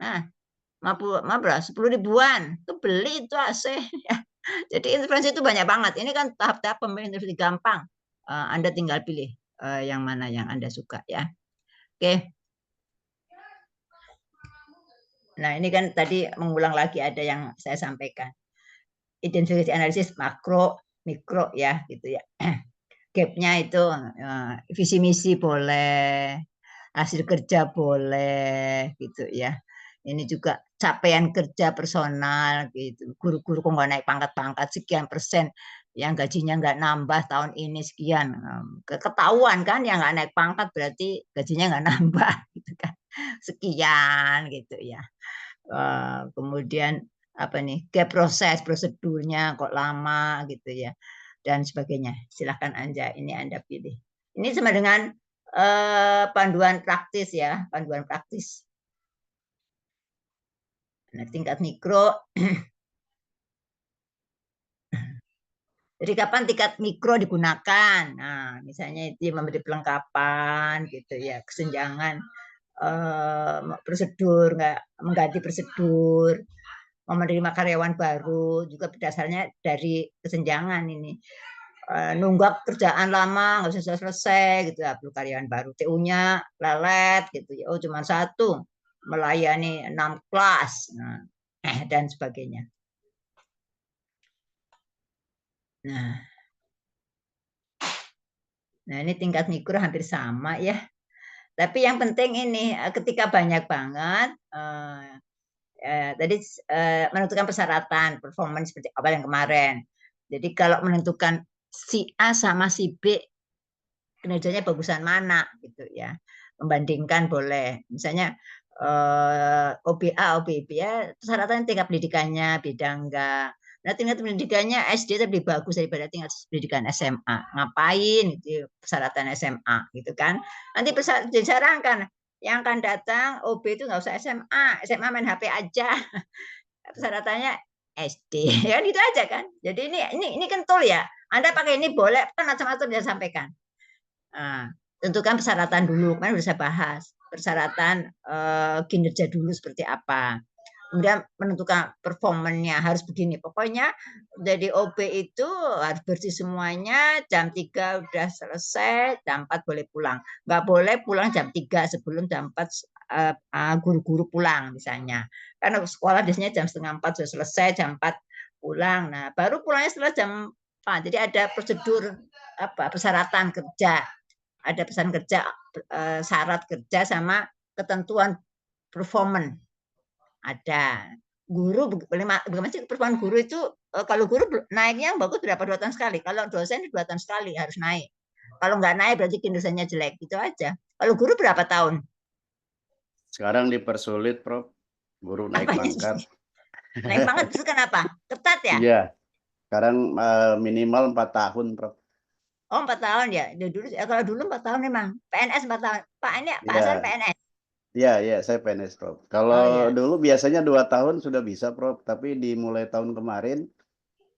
Nah, 10 ribuan. Itu beli itu AC. Jadi intervensi itu banyak banget. Ini kan tahap-tahap pemberian intervensi gampang. Anda tinggal pilih yang mana yang Anda suka ya. Oke. Nah, ini kan tadi mengulang lagi ada yang saya sampaikan. Identifikasi analisis makro, mikro ya gitu ya. Gapnya itu visi misi boleh, hasil kerja boleh gitu ya. Ini juga capaian kerja personal gitu. Guru-guru kok nggak naik pangkat-pangkat sekian persen, yang gajinya nggak nambah tahun ini sekian. Ketahuan kan yang nggak naik pangkat berarti gajinya nggak nambah gitu kan. Sekian gitu ya. Kemudian apa nih, gap proses, prosedurnya kok lama gitu ya, dan sebagainya. Silahkan ini Anda pilih. Ini sama dengan panduan praktis ya, panduan praktis. Nah, tingkat mikro. Jadi kapan tingkat mikro digunakan? Nah, misalnya itu memberi pelengkapan gitu ya, kesenjangan prosedur, nggak mengganti prosedur, menerima karyawan baru, juga berdasarnya dari kesenjangan ini. Nunggak kerjaan lama nggak bisa selesai gitu ya, perlu karyawan baru. TU-nya lelet gitu ya, oh cuma 1 melayani 6 kelas, dan sebagainya. Nah ini tingkat mikro hampir sama ya. Tapi yang penting ini ketika banyak banget, tadi menentukan persyaratan performance seperti apa yang kemarin. Jadi kalau menentukan si A sama si B kinerjanya bagusan mana gitu ya, membandingkan boleh. Misalnya OBA, OBB ya, persyaratan tingkat pendidikannya beda enggak. Nah, tingkat pendidikannya SD lebih bagus daripada tingkat pendidikan SMA. Ngapain itu persyaratan SMA gitu kan? Nanti disarankan yang akan datang OB itu nggak usah SMA main HP aja. Persyaratannya SD kan itu aja kan. Jadi ini kan tool ya. Anda pakai ini boleh kan, macam-macam dia sampaikan. Nah, tentukan persyaratan dulu, kan sudah saya bahas. Persyaratan kinerja dulu seperti apa. kemudian menentukan performanya harus begini. Pokoknya dari OB itu harus bersih semuanya, jam 3 udah selesai, jam 4 boleh pulang. Nggak boleh pulang jam 3 sebelum jam 4 guru-guru pulang misalnya. Karena sekolah biasanya jam setengah 4 sudah selesai, jam 4 pulang. Nah, baru pulangnya setelah jam 4. Jadi ada prosedur persyaratan kerja. Ada pesan kerja, syarat kerja sama ketentuan performance. Ada. Guru bagaimana sih performance guru itu, kalau guru naiknya bagus berapa 2 tahun sekali. Kalau dosen 2 tahun sekali harus naik. Kalau nggak naik berarti kinerjanya jelek, gitu aja. Kalau guru berapa tahun? Sekarang dipersulit, Prof. Guru naik pangkat. Naik pangkat itu kenapa? Ketat ya? Iya. Sekarang minimal 4 tahun, Prof. Oh, 4 tahun ya. Dulu kalau dulu 4 tahun memang. PNS 4 tahun. Pak ini Pak Hasan PNS. Iya, saya PNS, Prof. Kalau dulu biasanya 2 tahun sudah bisa, Prof. Tapi dimulai tahun kemarin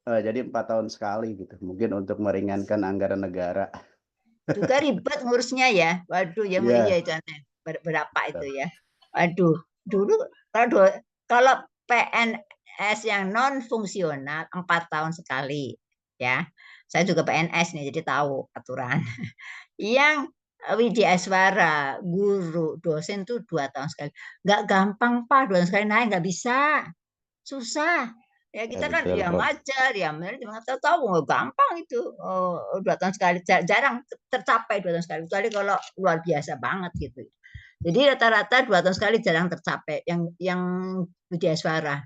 jadi 4 tahun sekali gitu. Mungkin untuk meringankan anggaran negara. Juga ribet ngurusnya ya. Waduh, yang mulia itu berapa itu ya. Waduh, dulu kalau PNS yang non fungsional 4 tahun sekali ya. Saya juga PNS nih, jadi tahu aturan. Yang widyaswara, guru, dosen tuh 2 tahun sekali. Nggak gampang Pak, 2 tahun sekali naik nggak bisa, susah. Ya kita kan ya ngajar, ya tahu nggak gampang itu. 2 tahun sekali, jarang tercapai 2 tahun sekali. Kecuali kalau luar biasa banget gitu. Jadi rata-rata 2 tahun sekali jarang tercapai. Yang widyaswara.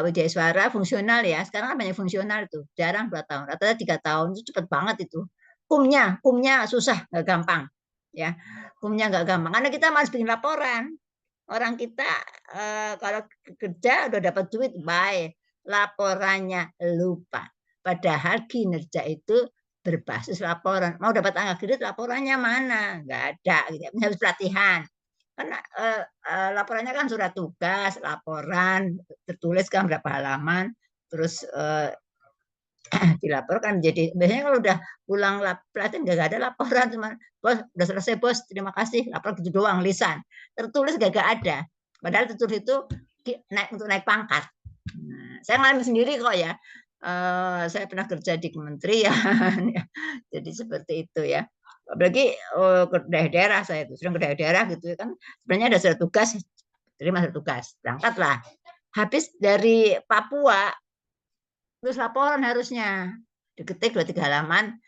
Widyaswara fungsional ya, sekarang kan banyak fungsional itu, jarang 2 tahun, rata-rata 3 tahun itu cepet banget itu. Kumnya susah, nggak gampang ya, kumnya nggak gampang karena kita harus bikin laporan. Orang kita kalau kerja udah dapat duit baik, laporannya lupa. Padahal kinerja itu berbasis laporan. Mau dapat angka kredit laporannya mana? Nggak ada, gitu. Harus pelatihan. Karena laporannya kan surat tugas, laporan tertulis kan berapa halaman, terus dilaporkan. Jadi biasanya kalau udah pulang pelatihan nggak ada laporan, cuma bos udah selesai bos, terima kasih, lapor gitu doang, lisan. Tertulis nggak ada. Padahal tertulis itu untuk naik pangkat. Nah, saya ngalamin sendiri kok ya. Saya pernah kerja di kementerian, jadi seperti itu ya. Apalagi ke daerah-daerah saya itu, sering ke daerah-daerah gitu kan. Sebenarnya ada surat tugas, terima surat tugas, berangkatlah. Habis dari Papua, terus laporan harusnya diketik 2-3 halaman,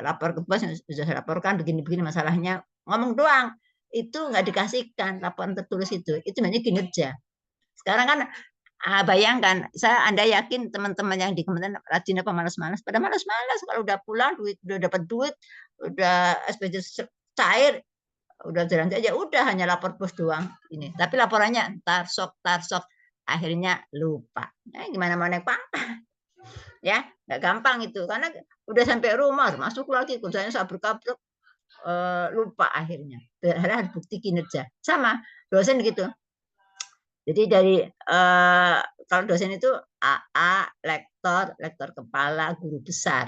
lapor ke bos, sudah saya laporkan begini-begini masalahnya, ngomong doang. Itu nggak dikasihkan laporan tertulis itu namanya kinerja. Sekarang kan bayangkan, Anda yakin teman-teman yang di kementerian rajin apa malas-malas, pada malas-malas kalau udah pulang duit, udah dapat duit, udah SPJ cair, udah jalan saja, udah hanya lapor bos doang ini. Tapi laporannya tarsok, akhirnya lupa. Nah, gimana mau naik pangkat? Ya, nggak gampang itu karena udah sampai rumah masuk lagi kerjanya sabruk-kabruk, lupa akhirnya. Harus bukti kinerja. Sama dosen gitu. Jadi dari kalau dosen itu AA, lektor kepala, guru besar.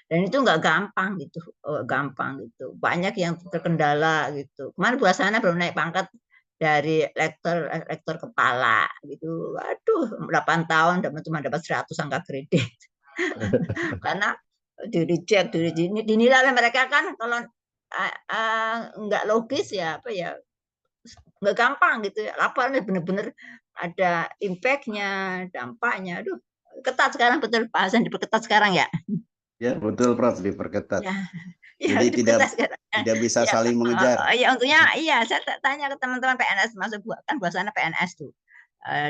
Dan itu nggak gampang gitu, Banyak yang terkendala gitu. Kemarin Bu Hasana belum naik pangkat dari lektor kepala gitu. Waduh, 8 tahun cuma dapat 100 angka kredit. Karena dinilai oleh mereka kan kalau nggak logis ya apa ya, nggak gampang gitu ya. Laporannya benar-benar ada impact-nya, dampaknya. Aduh, ketat sekarang, betul Pak Hasan, diperketat sekarang ya. Ya betul Prof, diperketat. Ya, Jadi tidak bisa saling mengejar. Ya untungnya iya, saya tanya ke teman-teman PNS, masuk kan Bu Hasana PNS tuh.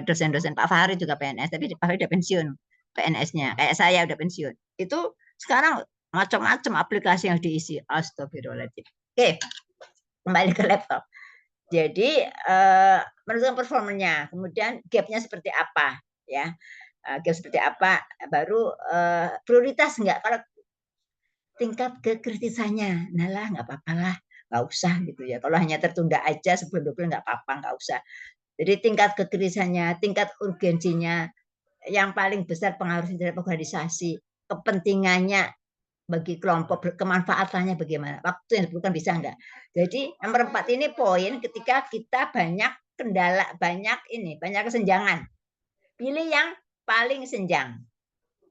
Dosen-dosen Pak Fahri juga PNS, tapi Pak Fahri udah pensiun PNS-nya. Kayak saya udah pensiun. Itu sekarang macam-macam aplikasi yang diisi. Astagfirullahaladzim. Oke, kembali ke laptop. Jadi menentukan performanya, kemudian gap-nya seperti apa, ya, gap seperti apa, baru prioritas enggak. Kalau tingkat kekritisannya, nalah nggak apa-apa lah, nggak usah gitu ya. Kalau hanya tertunda aja sebulan 2 bulan nggak apa-apa, nggak usah. Jadi tingkat kekritisannya, tingkat urgensinya, yang paling besar pengaruhnya terhadap organisasi, kepentingannya bagi kelompok, kemanfaatannya bagaimana, waktu yang diperlukan bisa enggak. Jadi nomor 4 ini poin ketika kita banyak kendala, banyak kesenjangan. Pilih yang paling senjang.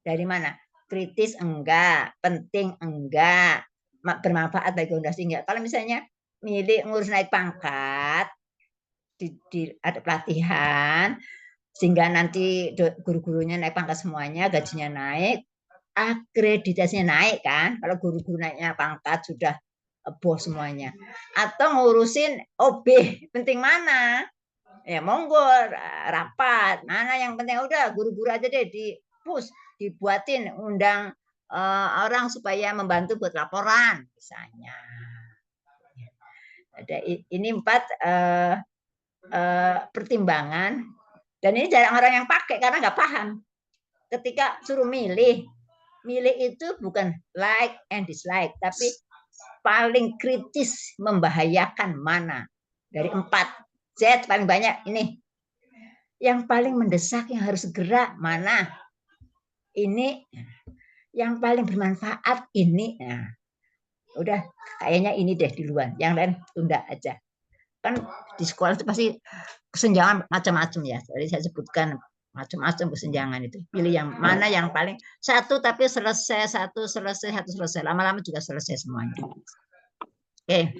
Dari mana? Kritis enggak, penting enggak, bermanfaat bagi organisasi enggak. Kalau misalnya milih ngurus naik pangkat, ada pelatihan, sehingga nanti guru-gurunya naik pangkat semuanya, gajinya naik, akreditasinya naik kan. Kalau guru-guru naiknya pangkat sudah bos semuanya. Atau ngurusin OB, penting mana? Ya monggo rapat, mana yang penting udah guru-guru aja deh di push, dibuatin undang orang supaya membantu buat laporan misalnya. Ada ini 4 pertimbangan, dan ini jarang orang yang pakai karena nggak paham. Ketika suruh milih itu bukan like and dislike, tapi paling kritis membahayakan mana dari 4 Z paling banyak ini. Yang paling mendesak yang harus segera mana? Ini yang paling bermanfaat ini. Nah, udah kayaknya ini deh duluan, yang lain tunda aja. Kan di sekolah itu pasti kesenjangan macam-macam ya. Jadi saya sebutkan macam-macam kesenjangan itu. Pilih yang mana yang paling satu tapi selesai, satu selesai. Lama-lama juga selesai semuanya. Oke.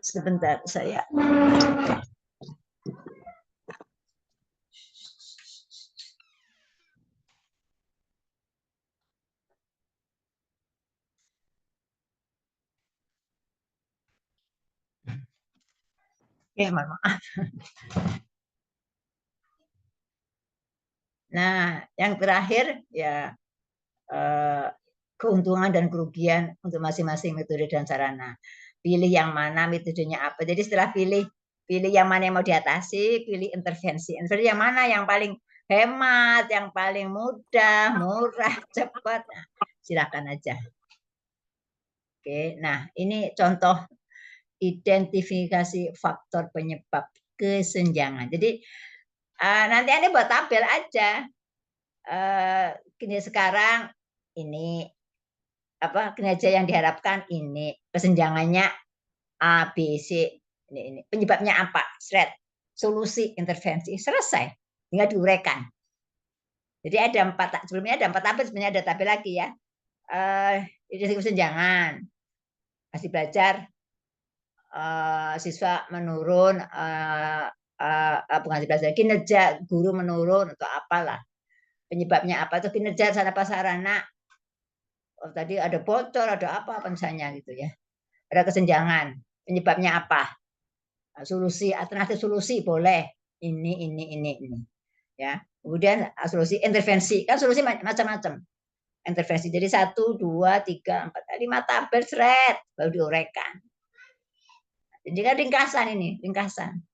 Sebentar saya. Mohon maaf. Nah, yang terakhir ya keuntungan dan kerugian untuk masing-masing metode dan sarana. Pilih yang mana, metodenya apa. Jadi setelah pilih yang mana yang mau diatasi, pilih intervensi. Intervensi yang mana yang paling hemat, yang paling mudah, murah, cepat. Nah, silakan aja. Oke, nah ini contoh identifikasi faktor penyebab kesenjangan. Jadi nanti Anda buat tabel aja. Gini sekarang ini apa kinerja yang diharapkan ini, kesenjangannya A, B, C, ini penyebabnya apa? Solusi, intervensi, selesai, tinggal diuraikan. Jadi ada 4, sebelumnya ada 4 tabel, sebenarnya ada tabel lagi ya. Identifikasi kesenjangan, masih belajar, siswa menurun, bukan belajar, kinerja guru menurun atau apalah, penyebabnya apa, atau kinerja sarana prasarana. Tadi ada bocor, ada apa misalnya gitu ya. Ada kesenjangan, penyebabnya apa? Solusi, alternatif solusi boleh. Ini. Ya. Kemudian solusi intervensi, kan solusi macam-macam. Intervensi. Jadi 1, 2, 3, 4, 5 tabel seret baru diuraikan. Jadi kan ringkasan.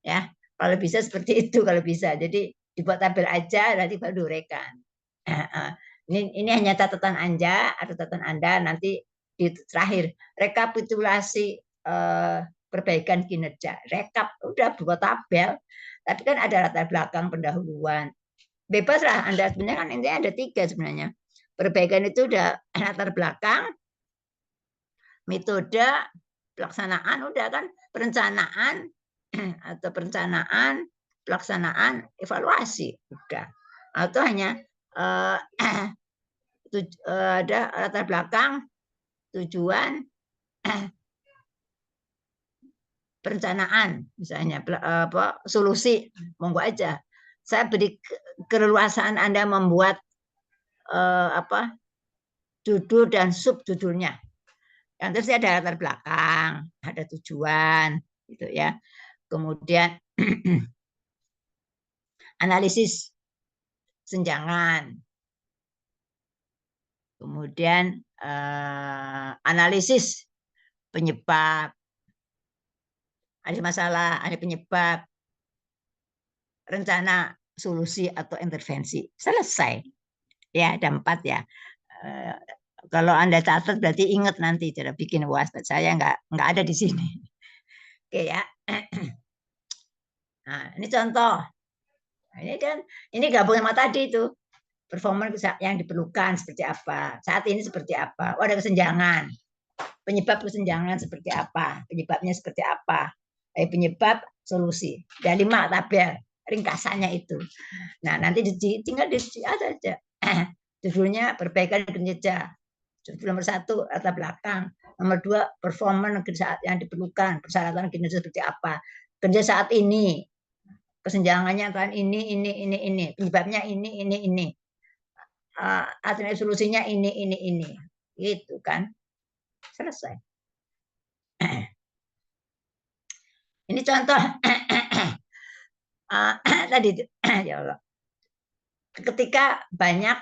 Ya, kalau bisa seperti itu kalau bisa. Jadi dibuat tabel aja nanti baru diuraikan. Ini hanya catatan Anda nanti di terakhir rekapitulasi perbaikan kinerja. Rekap udah buat tabel, tapi kan ada latar belakang pendahuluan. Bebas lah Anda, sebenarnya kan intinya ada 3 sebenarnya. Perbaikan itu udah latar belakang, metode, pelaksanaan udah kan, perencanaan atau perencanaan, pelaksanaan, evaluasi udah. Atau hanya ada latar belakang, tujuan, perencanaan, misalnya solusi, monggo aja. Saya beri keleluasaan Anda membuat judul dan subjudulnya. Yang terus ada latar belakang, ada tujuan, gitu ya. Kemudian analisis senjangan. Kemudian analisis penyebab, ada masalah, ada penyebab, rencana solusi atau intervensi. Selesai. Ya, ada 4 ya. Kalau Anda catat berarti ingat nanti cara bikin UAS. Saya nggak ada di sini. Oke ya. Nah, ini contoh. Ini kan ini gabung sama tadi itu. performa yang diperlukan seperti apa, saat ini seperti apa, oh ada kesenjangan, penyebab kesenjangan seperti apa, penyebabnya seperti apa, penyebab solusi. Ada 5 tabel ringkasannya itu. Nah nanti tinggal aja judulnya perbaikan kinerja. Judul nomor 1 latar belakang, nomor 2 performa saat yang diperlukan, persyaratan kinerja seperti apa, kerja saat ini, kesenjangannya antara ini, penyebabnya ini. Alternatif solusinya ini. Gitu kan. Selesai. Ini contoh tadi ya Allah. Ketika banyak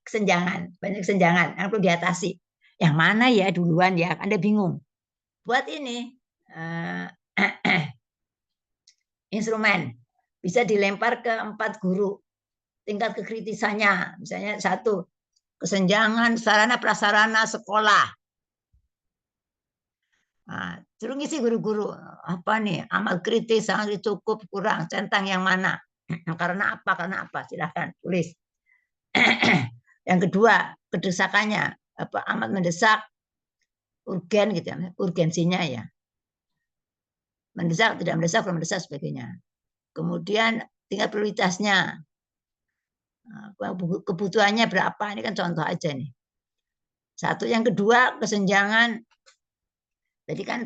kesenjangan yang perlu diatasi. Yang mana ya duluan ya? Anda bingung. Buat ini instrumen bisa dilempar ke 4 guru. Tingkat kekritisannya, misalnya 1, kesenjangan sarana prasarana sekolah. Nah, terus ngisi guru-guru apa nih, amat kritis, sangat cukup, kurang, centang yang mana, karena apa, silahkan tulis. Yang kedua, kedesakannya apa, amat mendesak, urgen gitu ya, urgensinya ya, mendesak, tidak mendesak, belum mendesak sebagainya. Kemudian tingkat prioritasnya, kebutuhannya berapa, ini kan contoh aja nih. 1, yang kedua kesenjangan, jadi kan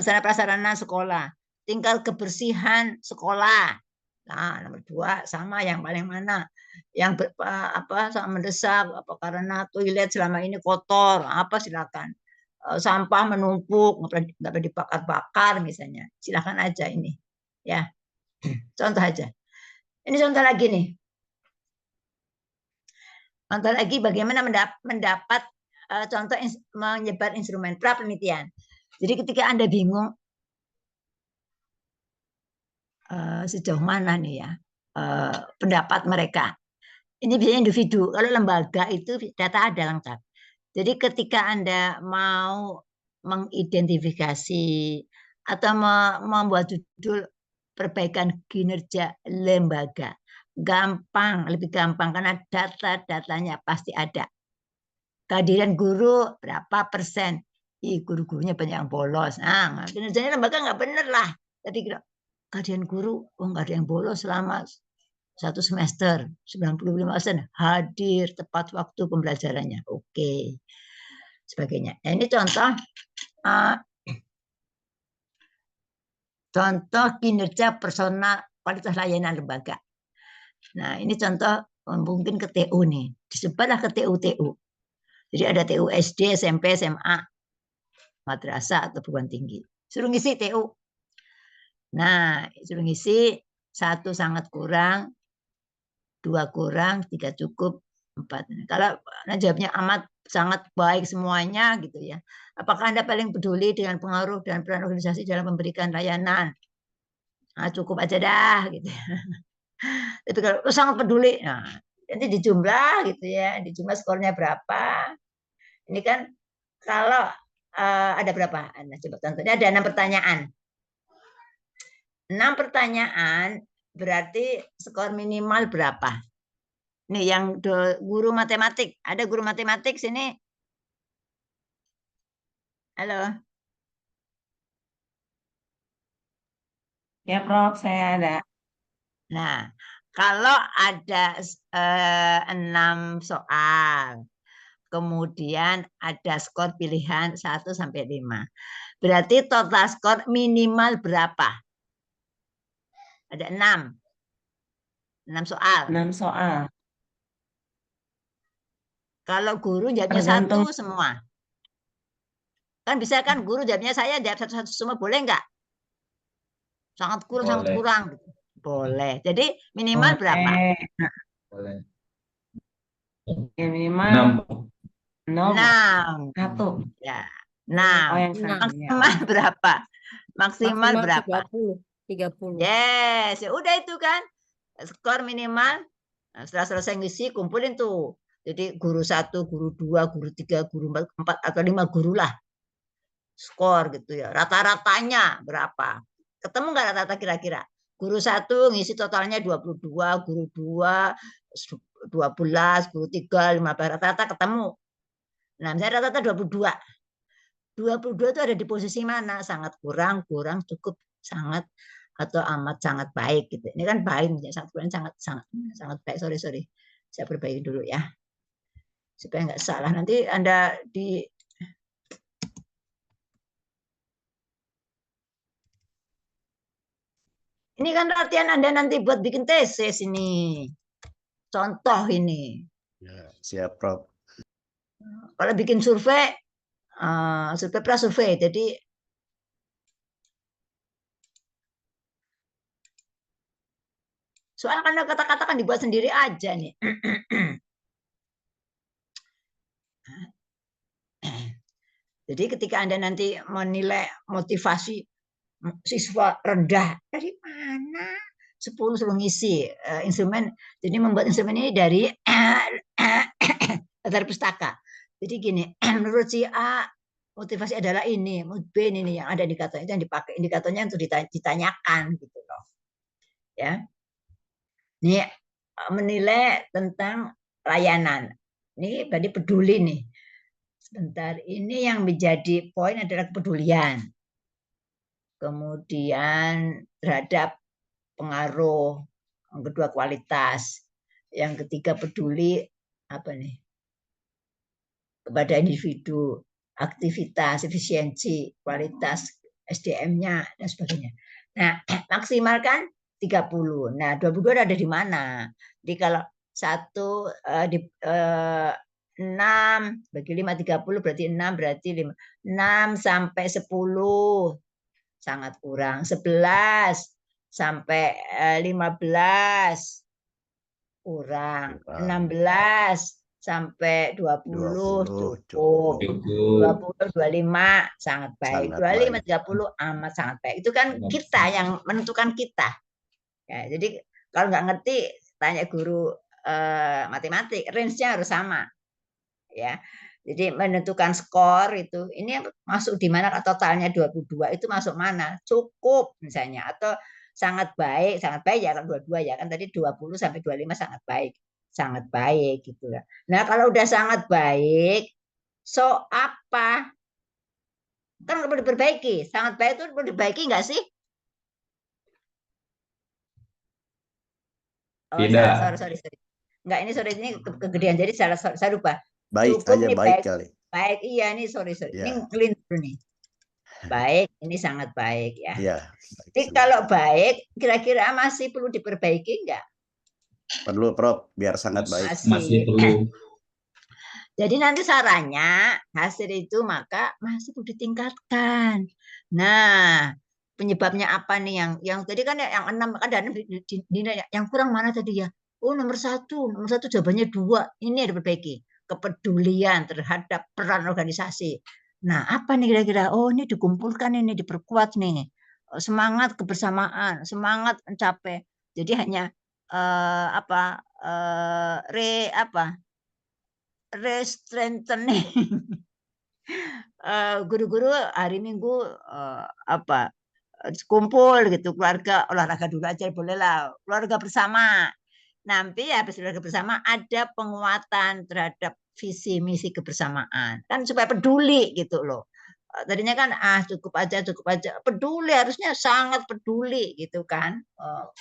sarana prasarana sekolah, tingkat kebersihan sekolah. Nah, nomor 2 sama yang paling mana, yang sangat mendesak, apa karena toilet selama ini kotor, apa silakan. Sampah menumpuk, nggak boleh dibakar-bakar misalnya, silakan aja ini, ya. Contoh aja. Ini contoh lagi nih. Contoh lagi bagaimana mendapat contoh menyebar instrumen pra penelitian. Jadi ketika Anda bingung sejauh mana nih ya pendapat mereka. Ini biasanya individu. Kalau lembaga itu data ada lengkap. Jadi ketika Anda mau mengidentifikasi atau membuat judul perbaikan kinerja lembaga, gampang, lebih gampang karena data-datanya pasti ada. Kehadiran guru berapa persen? Guru-gurunya banyak yang bolos. Nah, kinerjanya lembaga nggak bener lah. Tapi kehadiran guru, nggak ada yang bolos selama 1 semester, 95% hadir tepat waktu pembelajarannya. Oke. Sebagainya. Nah, ini contoh kinerja personal kualitas layanan lembaga. Nah, ini contoh mungkin ke TU nih. Disebarlah ke TU. Jadi ada TU SD, SMP, SMA, madrasah atau perguruan tinggi. Suruh ngisi TU. Nah, suruh ngisi 1 sangat kurang, 2 kurang, 3 cukup, 4. Kalau jawabnya amat sangat baik semuanya gitu ya. Apakah Anda paling peduli dengan pengaruh dan peran organisasi dalam memberikan layanan? Nah, cukup aja dah gitu. Tapi kalau sangat peduli, nah nanti dijumlah gitu ya, dijumlah skornya berapa. Ini kan kalau ada berapa? Nah, coba contohnya ada 6 pertanyaan. 6 pertanyaan berarti skor minimal berapa? Nih yang guru matematik, ada guru matematik sini? Halo. Ya, Prof, saya ada. Nah, kalau ada 6 soal, kemudian ada skor pilihan 1 sampai 5. Berarti total skor minimal berapa? Ada 6. 6 soal. 6 soal. Kalau guru jawabnya 1 semua. Kan bisa kan guru jawabnya saya jawab 1-1 semua, boleh nggak? Sangat kurang, sangat kurang. Boleh. Jadi minimal berapa? Boleh. Ya, minimal 6. 1. Ya. 6. Oh, yang Maksimal berapa? Maksimal berapa? 30. Yes, ya udah itu kan. Skor minimal. Nah, setelah selesai ngisi kumpulin tuh. Jadi guru 1, guru 2, guru 3, guru 4 atau 5 guru lah. Skor gitu ya. Rata-ratanya berapa? Ketemu nggak rata-rata kira-kira? Guru 1 ngisi totalnya 22, guru 2 12, guru 3 15, rata-rata ketemu. Nah, misalnya rata-rata 22. 22 itu ada di posisi mana? Sangat kurang, kurang, cukup, sangat, atau amat sangat baik gitu. Ini kan baik, sangat kurang, sangat baik. Sorry. Saya perbaiki dulu ya. Supaya nggak salah. Nanti Anda di ini kan latihan Anda nanti buat bikin tesis ini. Contoh ini. Ya, siap, Prof. Kalau bikin survei, survei prasurvei. Jadi soal kan kata-kata kan dibuat sendiri aja nih. Jadi ketika Anda nanti menilai motivasi siswa rendah, dari mana? 10 suruh ngisi instrumen. Jadi membuat instrumen ini dari pustaka. Jadi gini, menurut si A motivasi adalah ini, menurut B ini yang ada indikatornya, yang dipakai indikatornya untuk ditanyakan gitu loh. Ya. Ini menilai tentang layanan. Ini berarti peduli nih. Sebentar, ini yang menjadi poin adalah kepedulian. Kemudian terhadap pengaruh, yang kedua kualitas, yang ketiga peduli apa nih? Kepada individu, aktivitas, efisiensi, kualitas SDM-nya dan sebagainya. Nah, maksimalkan 30. Nah, 22 ada di mana? Jadi kalau 1 di 6 bagi 5 30 berarti 6 berarti 6 sampai 10 sangat kurang. 11 sampai 15 kurang. 16 sampai 20 cukup. 20 25 sangat baik. 25 30 amat sangat baik. Itu kan kita yang menentukan kita. Ya, jadi kalau nggak ngerti tanya guru matematik, range-nya harus sama. Ya. Jadi menentukan skor itu, ini masuk di mana, totalnya 22 itu masuk mana? Cukup misalnya, atau sangat baik ya kan 22 ya kan tadi 20 sampai 25 sangat baik gitu ya. Nah, kalau udah sangat baik, so apa? Kan perlu diperbaiki. Sangat baik itu perlu diperbaiki nggak sih? Oh, Tidak. sorry. Enggak, ini kegedean. Jadi saya lupa. Baik cukup aja, nih, baik kali. Baik, iya nih, sorry. Ya. Ini clean dulu nih. Baik, ini sangat baik ya. Iya. Jadi kalau baik, kira-kira masih perlu diperbaiki enggak? Perlu, Prof, biar sangat baik. Masih perlu. Jadi nanti sarannya hasil itu maka masih perlu ditingkatkan. Nah, penyebabnya apa nih yang tadi kan yang 6 kan ada yang kurang mana tadi ya? Oh, nomor satu jawabannya 2. Ini ada perbaiki. Kepedulian terhadap peran organisasi. Nah, apa nih kira-kira? Oh, ini dikumpulkan, ini diperkuat nih. Semangat kebersamaan, semangat mencapai. Jadi hanya re-strengthening. Guru-guru hari Minggu kumpul gitu, keluarga olahraga dulu aja bolehlah, keluarga bersama. Nanti habis keluarga bersama ada penguatan terhadap visi misi kebersamaan. Kan supaya peduli gitu loh. Tadinya kan cukup aja, peduli, harusnya sangat peduli gitu kan.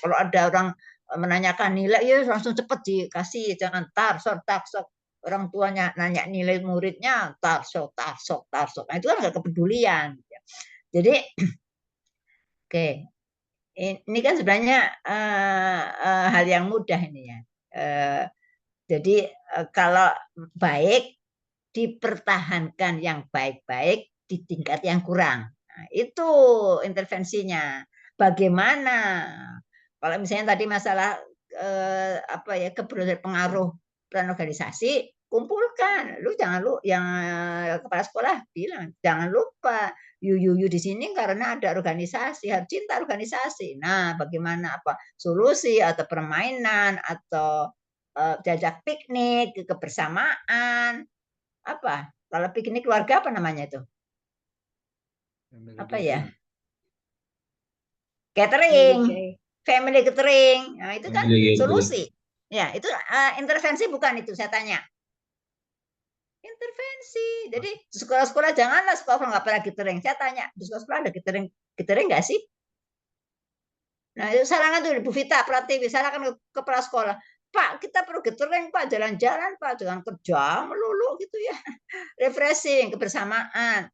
Kalau ada orang menanyakan nilai ya langsung cepat dikasih, jangan sok. Orang tuanya nanya nilai muridnya, tarsok. Nah, itu kan nggak kepedulian. Jadi, oke, ini kan sebenarnya hal yang mudah ini ya. Jadi kalau baik, dipertahankan yang baik-baik di tingkat yang kurang. Nah, itu intervensinya. Bagaimana? Kalau misalnya tadi masalah pengaruh peran organisasi, kumpulkan. Lu yang kepala sekolah bilang jangan lupa you di sini karena ada organisasi, harus cinta organisasi. Nah, bagaimana solusi atau permainan atau jajak piknik, kebersamaan, kalau piknik keluarga apa namanya itu? Apa ya? Catering. family gathering. Nah, itu kan Family gathering. solusi. Ya, itu intervensi bukan itu saya tanya. Intervensi. Jadi di sekolah-sekolah janganlah sekolah nggak pernah gathering. Saya tanya, di sekolah-sekolah ada gathering nggak sih? Nah, itu sarankan tuh Bu Vita Pratiwi, sarankan ke kepala sekolah. Pak, kita perlu gathering, Pak, jalan-jalan, Pak, jangan kerja melulu gitu ya. Refreshing, kebersamaan,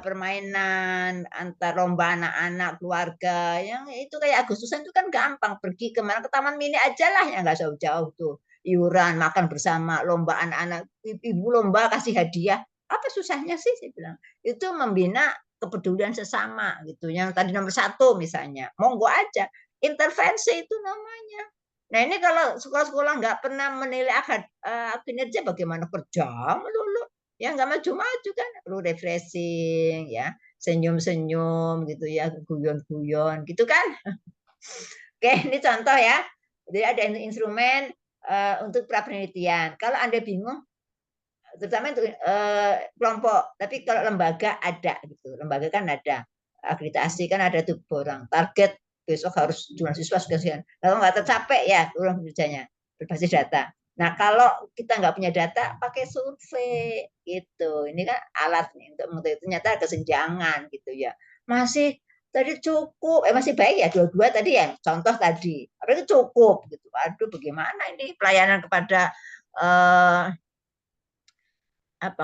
permainan antar lomba anak-anak, keluarga. Yang itu kayak Agustusan itu kan gampang, pergi kemana, ke Taman Mini aja lah, yang nggak jauh-jauh tuh. Iuran, makan bersama, lomba anak-anak, ibu lomba kasih hadiah. Apa susahnya sih, saya bilang. Itu membina kepedulian sesama gitu. Yang tadi nomor 1 misalnya, monggo aja. Intervensi itu namanya. Nah ini kalau sekolah-sekolah nggak pernah menilai kinerja bagaimana kerja melulu, ya nggak maju-maju kan. Perlu refreshing ya, senyum-senyum gitu ya, guyon-guyon gitu kan. Oke, ini contoh ya. Jadi ada instrumen untuk prapenelitian. Kalau Anda bingung, terutama untuk kelompok, tapi kalau lembaga ada gitu. Lembaga kan ada akreditasi, kan ada tuh borang target besok harus jumlah siswa sekian. Kalau nggak tercapai ya turun kerjanya berbasis data. Nah kalau kita nggak punya data, pakai survei gitu. Ini kan alat nih untuk mengetahui ternyata kesenjangan gitu ya. Masih tadi cukup, masih baik ya dua-dua tadi ya. Contoh tadi, apa itu cukup gitu. Aduh, bagaimana ini pelayanan kepada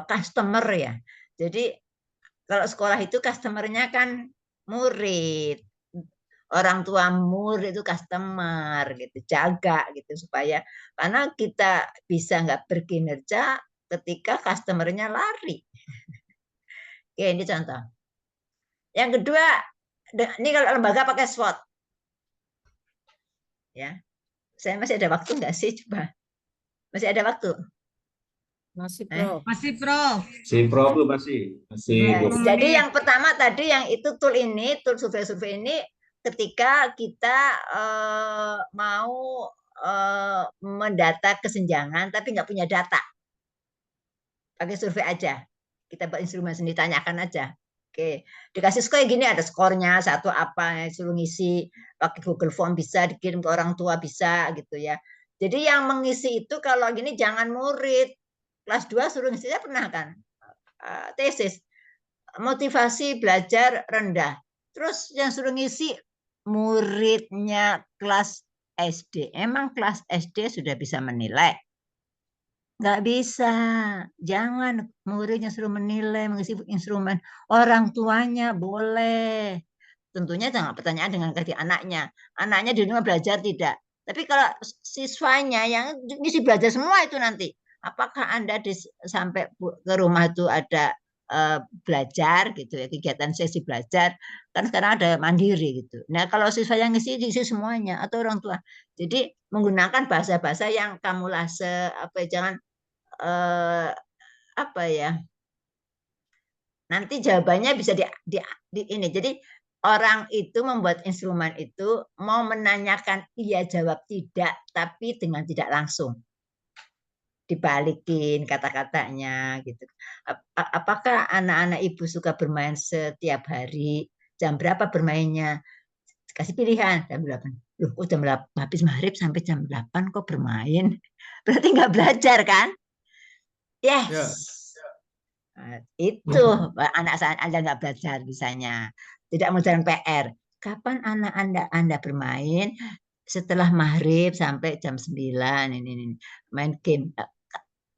customer ya. Jadi kalau sekolah itu customernya kan murid, orang tua murid itu customer gitu, jaga gitu supaya karena kita bisa nggak berkinerja ketika customernya lari. Oke, ini contoh. Yang kedua, ini kalau lembaga pakai SWOT. Ya, saya masih ada waktu nggak sih? Coba, masih ada waktu? Masih, Prof. Masih, Prof. Si Prof lu masih. Ya, jadi yang pertama tadi yang itu tool survei-survei ini ketika kita mau mendata kesenjangan tapi nggak punya data. Pakai survei aja. Kita buat instrumen sendiri, tanyakan aja. Oke, dikasih skor gini, ada skornya, satu apa, suruh ngisi, pakai Google Form bisa, dikirim ke orang tua bisa gitu ya. Jadi yang mengisi itu kalau gini jangan murid. Kelas 2 suruh ngisi, saya pernah kan, tesis, motivasi belajar rendah. Terus yang suruh ngisi muridnya kelas SD. Emang kelas SD sudah bisa menilai? Nggak bisa. Jangan muridnya suruh menilai, mengisi instrumen. Orang tuanya boleh. Tentunya jangan pertanyaan dengan kaki anaknya. Anaknya di rumah belajar tidak. Tapi kalau siswanya yang ngisi belajar semua itu nanti. Apakah Anda sampai ke rumah itu ada belajar gitu ya, kegiatan sesi belajar, kan sekarang ada mandiri gitu. Nah kalau siswa yang ngisi semuanya atau orang tua, jadi menggunakan bahasa-bahasa yang kamulase, jangan apa ya, nanti jawabannya bisa di ini. Jadi orang itu membuat instrumen itu mau menanyakan iya jawab tidak, tapi dengan tidak langsung. Dibalikin kata-katanya gitu. Apakah anak-anak ibu suka bermain setiap hari? Jam berapa bermainnya? Kasih pilihan jam 8. Loh, jam 8 habis maghrib sampai jam 8 kok bermain? Berarti nggak belajar kan? Yes. Yeah. Nah, itu anak Anda nggak belajar misalnya. Tidak mengerjakan PR. Kapan anak Anda bermain? Setelah maghrib sampai jam 9 ini main game.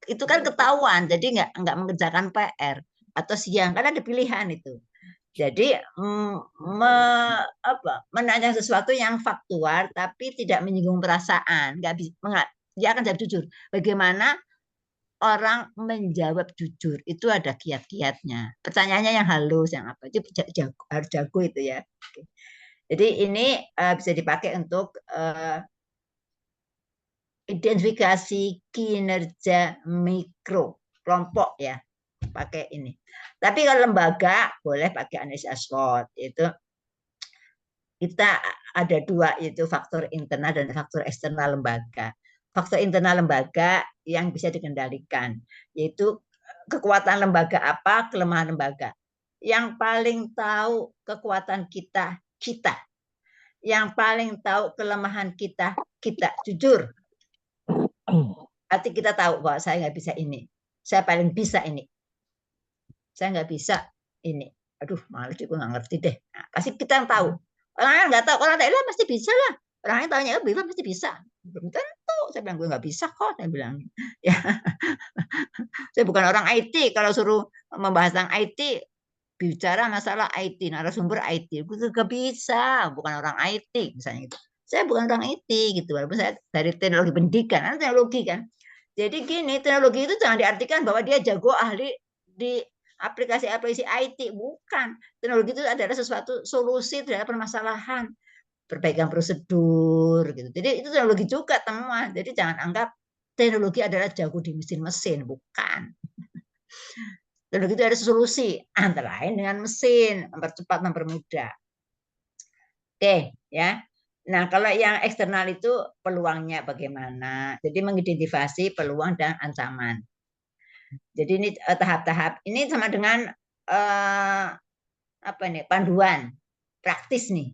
Itu kan ketahuan, jadi nggak mengerjakan PR atau siang, karena ada pilihan itu. Jadi menanya sesuatu yang faktual tapi tidak menyinggung perasaan, dia akan jawab jujur. Bagaimana orang menjawab jujur itu ada kiat-kiatnya. Pertanyaannya yang halus, yang apa itu harus jago itu ya. Jadi ini bisa dipakai untuk identifikasi kinerja mikro kelompok ya, pakai ini. Tapi kalau lembaga boleh pakai analisa SWOT. Itu kita ada dua, yaitu faktor internal dan faktor eksternal lembaga. Faktor internal lembaga yang bisa dikendalikan, yaitu kekuatan lembaga apa, kelemahan lembaga. Yang paling tahu kekuatan kita. yang paling tahu kelemahan kita jujur. Berarti kita tahu bahwa saya nggak bisa ini, saya paling bisa ini, saya nggak bisa ini. Aduh, malu juga nggak ngerti deh. Nah, pasti kita yang tahu. Orang lain nggak tahu, orang lain pasti bisa lah. Orang lain tahunya Bila pasti bisa. Belum tentu. Saya bilang gue nggak bisa kok. Saya bilang, ya, saya bukan orang IT. Kalau suruh membahas tentang IT, bicara masalah IT, narasumber IT, gue nggak bisa. Bukan orang IT, misalnya gitu. Saya bukan orang IT gitu. Walaupun saya dari teknologi pendidikan, kan teknologi kan. Jadi gini, teknologi itu jangan diartikan bahwa dia jago ahli di aplikasi-aplikasi IT, bukan. Teknologi itu adalah sesuatu solusi terhadap permasalahan, perbaikan prosedur gitu. Jadi itu teknologi juga temuan. Jadi jangan anggap teknologi adalah jago di mesin-mesin, bukan. Teknologi itu ada solusi, antara lain dengan mesin, mempercepat, mempermudah. Oke, ya. Nah, kalau yang eksternal itu peluangnya bagaimana? Jadi mengidentifikasi peluang dan ancaman. Jadi ini tahap-tahap. Ini sama dengan apa nih, panduan praktis nih,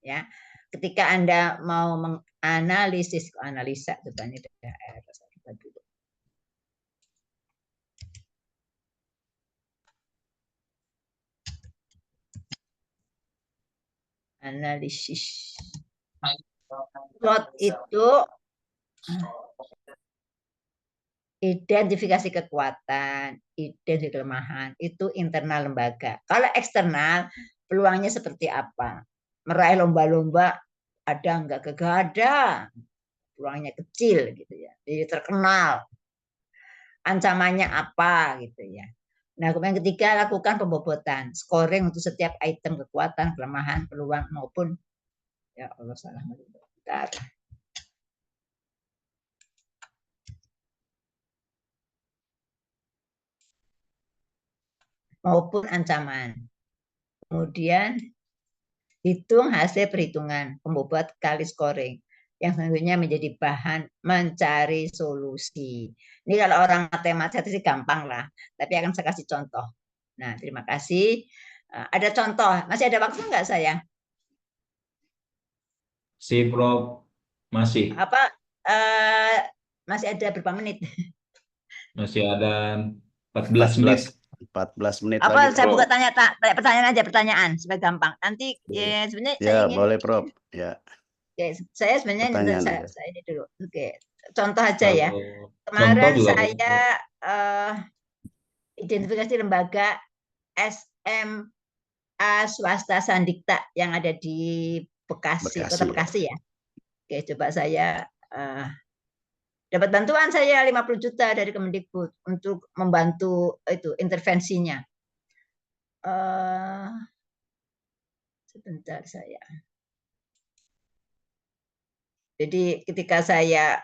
ya. Ketika Anda mau menganalisis, analisa coba ini dulu. Analisis. SWOT itu identifikasi kekuatan, identifikasi kelemahan, itu internal lembaga. Kalau eksternal, peluangnya seperti apa? Meraih lomba-lomba ada enggak? Kagak ada. Peluangnya kecil gitu ya. Jadi terkenal. Ancamannya apa gitu ya. Nah, kemudian ketiga, lakukan pembobotan, scoring untuk setiap item kekuatan, kelemahan, peluang maupun ya Allah salah bentar. Maupun ancaman. Kemudian hitung hasil perhitungan pembobot kali scoring yang selanjutnya menjadi bahan mencari solusi. Ini kalau orang matematika sih gampang lah, tapi akan saya kasih contoh. Nah, terima kasih. Ada contoh, masih ada waktu nggak saya? Si Prof, masih. Apa masih ada berapa menit? Masih ada 14 menit. 14 menit Apa lagi, saya Prof. buka pertanyaan aja, pertanyaan supaya gampang. Nanti ya, sebenarnya ya saya ingin, boleh Prof. Ya. Oke, saya sebenarnya saya ini dulu. Oke, contoh aja ya. Kemarin saya identifikasi lembaga SMA swasta Sandikta yang ada di Bekasi, Kota Bekasi ya. Oke, coba saya dapat bantuan saya 50 juta dari Kemendikbud untuk membantu itu intervensinya. Sebentar saya. Jadi ketika saya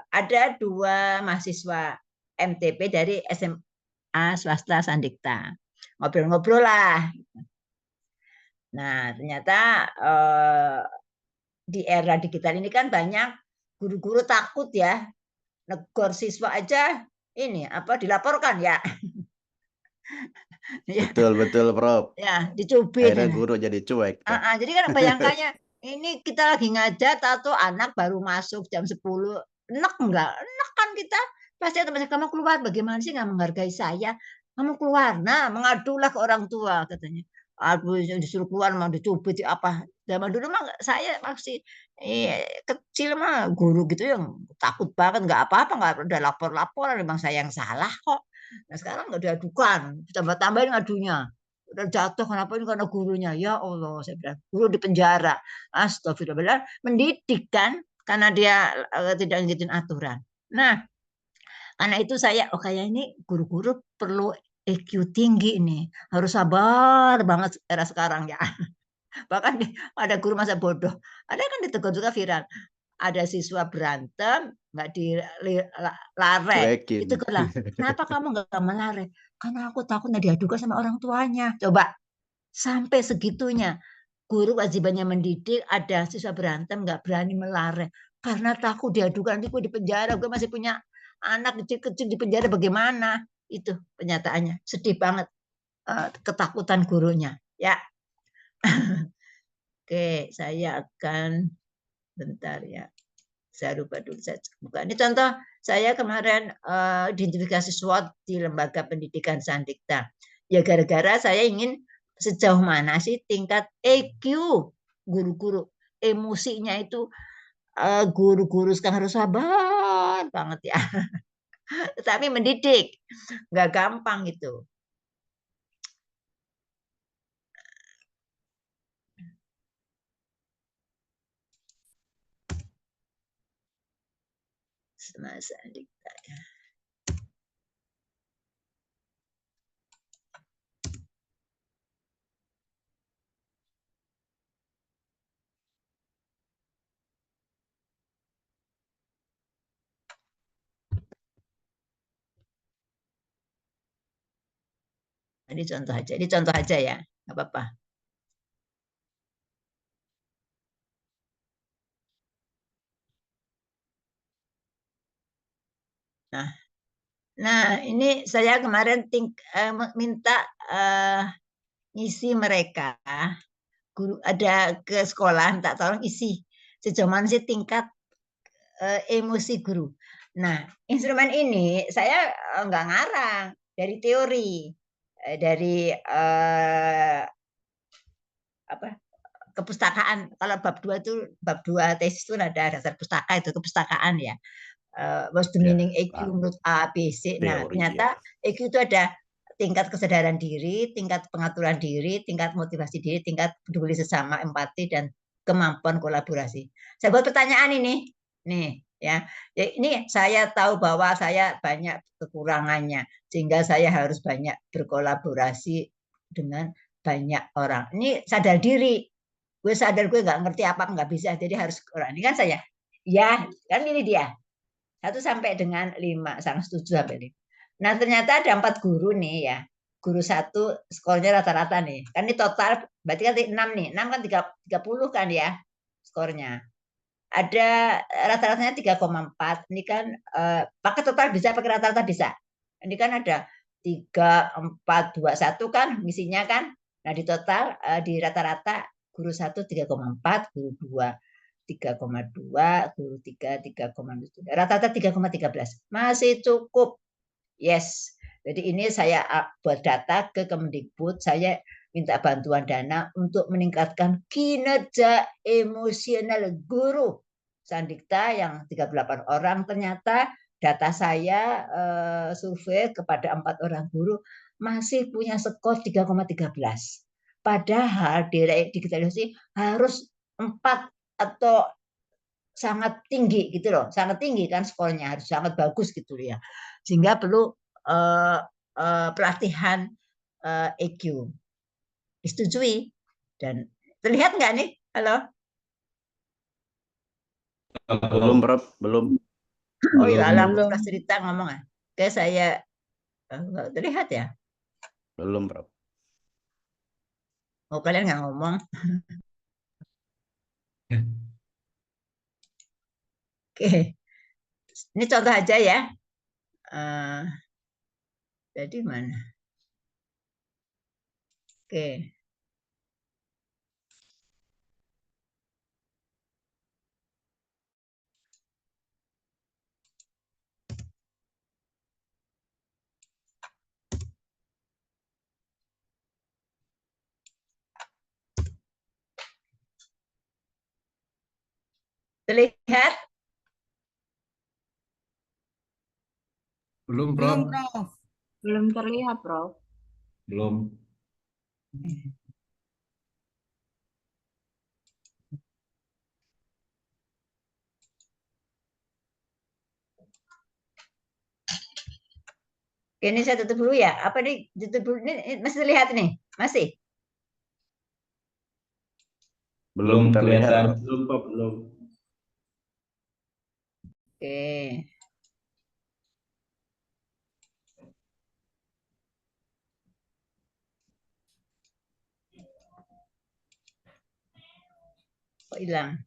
ada 2 mahasiswa MTP dari SMA swasta Sandikta, ngobrol-ngobrol lah. Nah, ternyata di era digital ini kan banyak guru-guru takut ya, negor siswa aja ini apa dilaporkan ya. Betul Prof. Ya, dicubit. Akhirnya guru jadi cuek. Jadi kan bayangkannya ini kita lagi ngajar atau anak baru masuk jam 10, enak enggak? Enak kan kita. Pasti teman kamu keluar, bagaimana sih nggak menghargai saya? Kamu keluar, nah mengadulah ke orang tua katanya. Aduh, disuruh keluar mau dicubit apa? Zaman dulu mah saya masih kecil mah guru gitu yang takut banget, nggak apa-apa, nggak ada lapor-laporan, memang saya yang salah kok. Nah sekarang nggak diadukan, tambah-tambahin ngadunya. Udah jatuh kenapa ini karena gurunya, ya Allah saya bilang guru di penjara, astagfirullah, mendidik kan karena dia tidak ngikutin aturan. Nah karena itu saya kayak ini guru-guru perlu EQ tinggi ini, harus sabar banget era sekarang ya. Bahkan ada guru masa bodoh, ada kan ditegur juga viral, ada siswa berantem nggak dilare, itu lah kenapa kamu nggak melare? Karena aku takutnya diadukan sama orang tuanya. Coba sampai segitunya guru wajibannya mendidik, ada siswa berantem nggak berani melare karena takut diadukan, nanti gue di penjara, gue masih punya anak kecil-kecil di penjara, bagaimana? Itu penyataannya sedih banget, ketakutan gurunya ya. Oke, saya akan bentar ya. Saya lupa dulu saya buka. Ini contoh saya kemarin identifikasi SWOT di Lembaga Pendidikan Sandikta. Ya gara-gara saya ingin sejauh mana sih tingkat EQ guru-guru, emosinya itu guru-guru sekarang harus sabar banget ya. Tapi mendidik, nggak gampang gitu. Semasa dikta. Ini contoh aja ya, nggak apa-apa. Nah, ini saya kemarin minta ngisi mereka guru ada ke sekolah, minta tolong isi sejauh mana sih tingkat emosi guru. Nah, instrumen ini saya nggak ngarang dari teori, dari apa kepustakaan. Kalau bab 2 tesis itu ada dasar pustaka, itu kepustakaan ya. What's the meaning EQ menurut A, B, C. Nah, ternyata EQ itu ada tingkat kesadaran diri, tingkat pengaturan diri, tingkat motivasi diri, tingkat peduli sesama, empati, dan kemampuan kolaborasi. Saya buat pertanyaan ini, nih ya. Ini saya tahu bahwa saya banyak kekurangannya, sehingga saya harus banyak berkolaborasi dengan banyak orang. Ini sadar diri, gue sadar gue nggak ngerti apa nggak bisa, jadi harus orang ini kan saya. Ya, kan ini dia. 1 sampai dengan 5, sangat setuju sampai 5. Nah, ternyata ada 4 guru nih ya. Guru 1 skornya rata-rata nih. Kan ini total berarti kan 6 nih. 6 kan 30 kan ya skornya. Ada rata-ratanya 3,4. Ini kan pakai total bisa, pakai rata-rata bisa. Ini kan ada 3, 4, 2, 1 kan misinya kan. Nah, di total di rata-rata guru 1 3,4, guru 2 3,2, guru 3 3,7. Rata-rata 3,13. Masih cukup. Yes. Jadi ini saya buat data ke Kemendikbud, saya minta bantuan dana untuk meningkatkan kinerja emosional guru Sandikta yang 38 orang. Ternyata data saya survei kepada 4 orang guru masih punya skor 3,13. Padahal di digitalisasi harus 4 atau sangat tinggi gitu loh, sangat tinggi kan skornya, harus sangat bagus gitu ya, sehingga perlu pelatihan EQ. Disetujui dan terlihat nggak nih? Halo? Belum, Prof. Belum. Oh iya, belum pas cerita ngomong ah. Kayak saya nggak terlihat ya. Belum, Prof. Oh, kalian nggak ngomong. Oke, ini contoh aja ya. Jadi mana? Oke. Terlihat? Belum, Prof. Belum terlihat, Prof. Belum. Ini saya tutup dulu ya. Apa nih? Tutup dulu. Ini masih terlihat nih? Masih? Belum terlihat, kelihatan. Prof. Belum, Prof. Belum. Oke. Kok hilang?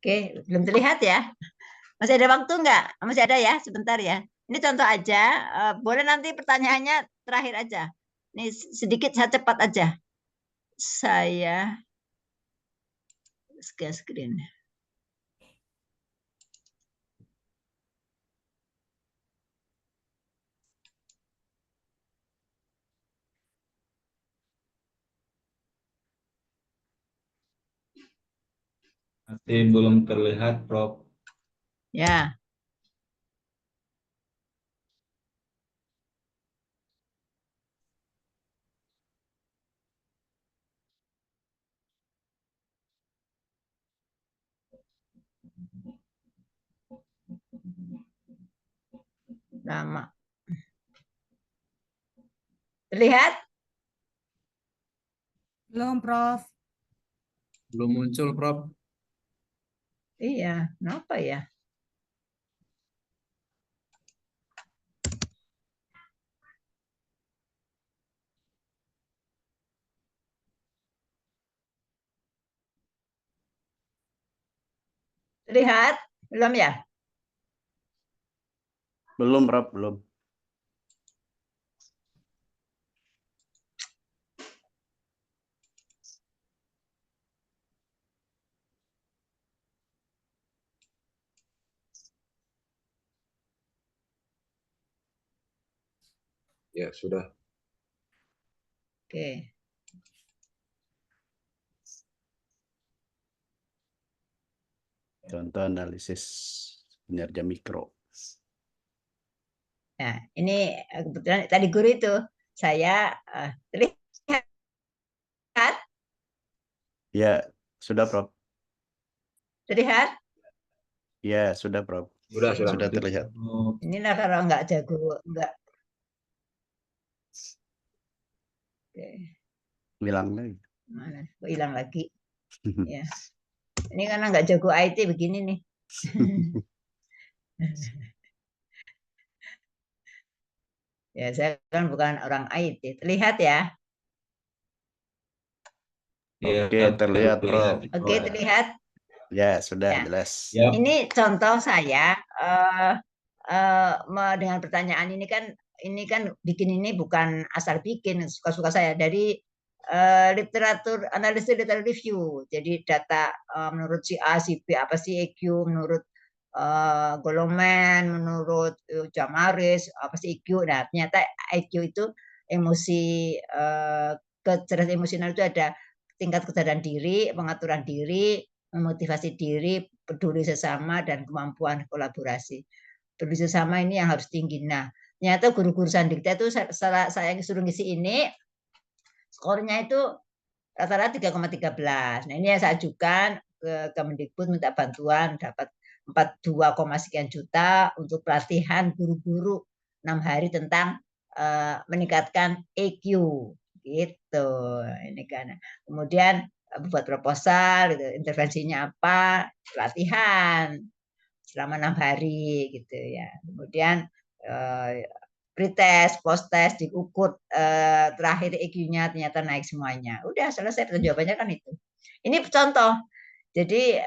Oke, belum terlihat ya? Masih ada waktu nggak? Masih ada ya, sebentar ya. Ini contoh aja, boleh nanti pertanyaannya terakhir aja. Ini sedikit, saya cepat aja. Saya share screen. Masih belum terlihat, Prof. Ya. Lama. Terlihat? Belum, Prof. Belum muncul, Prof. Iya, kenapa ya? Terlihat? Belum ya? Belum, Prof, belum. Ya, sudah. Oke. Contoh analisis kinerja mikro. Nah, ini kebetulan tadi guru itu saya terlihat. Ya, sudah, Prof. Terlihat? Ya, sudah, Prof. Sudah terlihat. Inilah kalau nggak jago, nggak. Oke. Hilang lagi. Mana? Kok hilang lagi? Ya. Ini karena nggak jago IT begini nih. Ya, saya kan bukan orang IT. Terlihat ya? Oke, terlihat, Prof. Oke, terlihat. Ya, sudah Ya. jelas. Ini contoh saya dengan pertanyaan ini kan bikin ini bukan asal bikin, suka-suka saya dari literatur analisis literatur review. Jadi data menurut si A, si B apa sih EQ, menurut Goleman, menurut Jamaris apa sih EQ. Nah, ternyata EQ itu emosi kecerdasan emosional itu ada tingkat kesadaran diri, pengaturan diri, memotivasi diri, peduli sesama, dan kemampuan kolaborasi. Peduli sesama ini yang harus tinggi. Nah, ternyata guru-guru Sandikta itu saya suruh ngisi ini, skornya itu rata-rata 3,13. Nah, ini yang saya ajukan ke Kemendikbud minta bantuan, dapat 42, sekian juta untuk pelatihan guru-guru 6 hari tentang meningkatkan EQ gitu. Ini kan. Kemudian buat proposal, gitu. Intervensinya apa, latihan selama 6 hari gitu ya. Kemudian pretest, post-test, diukur terakhir EQ-nya ternyata naik semuanya. Udah selesai, jawabannya kan itu. Ini contoh. Jadi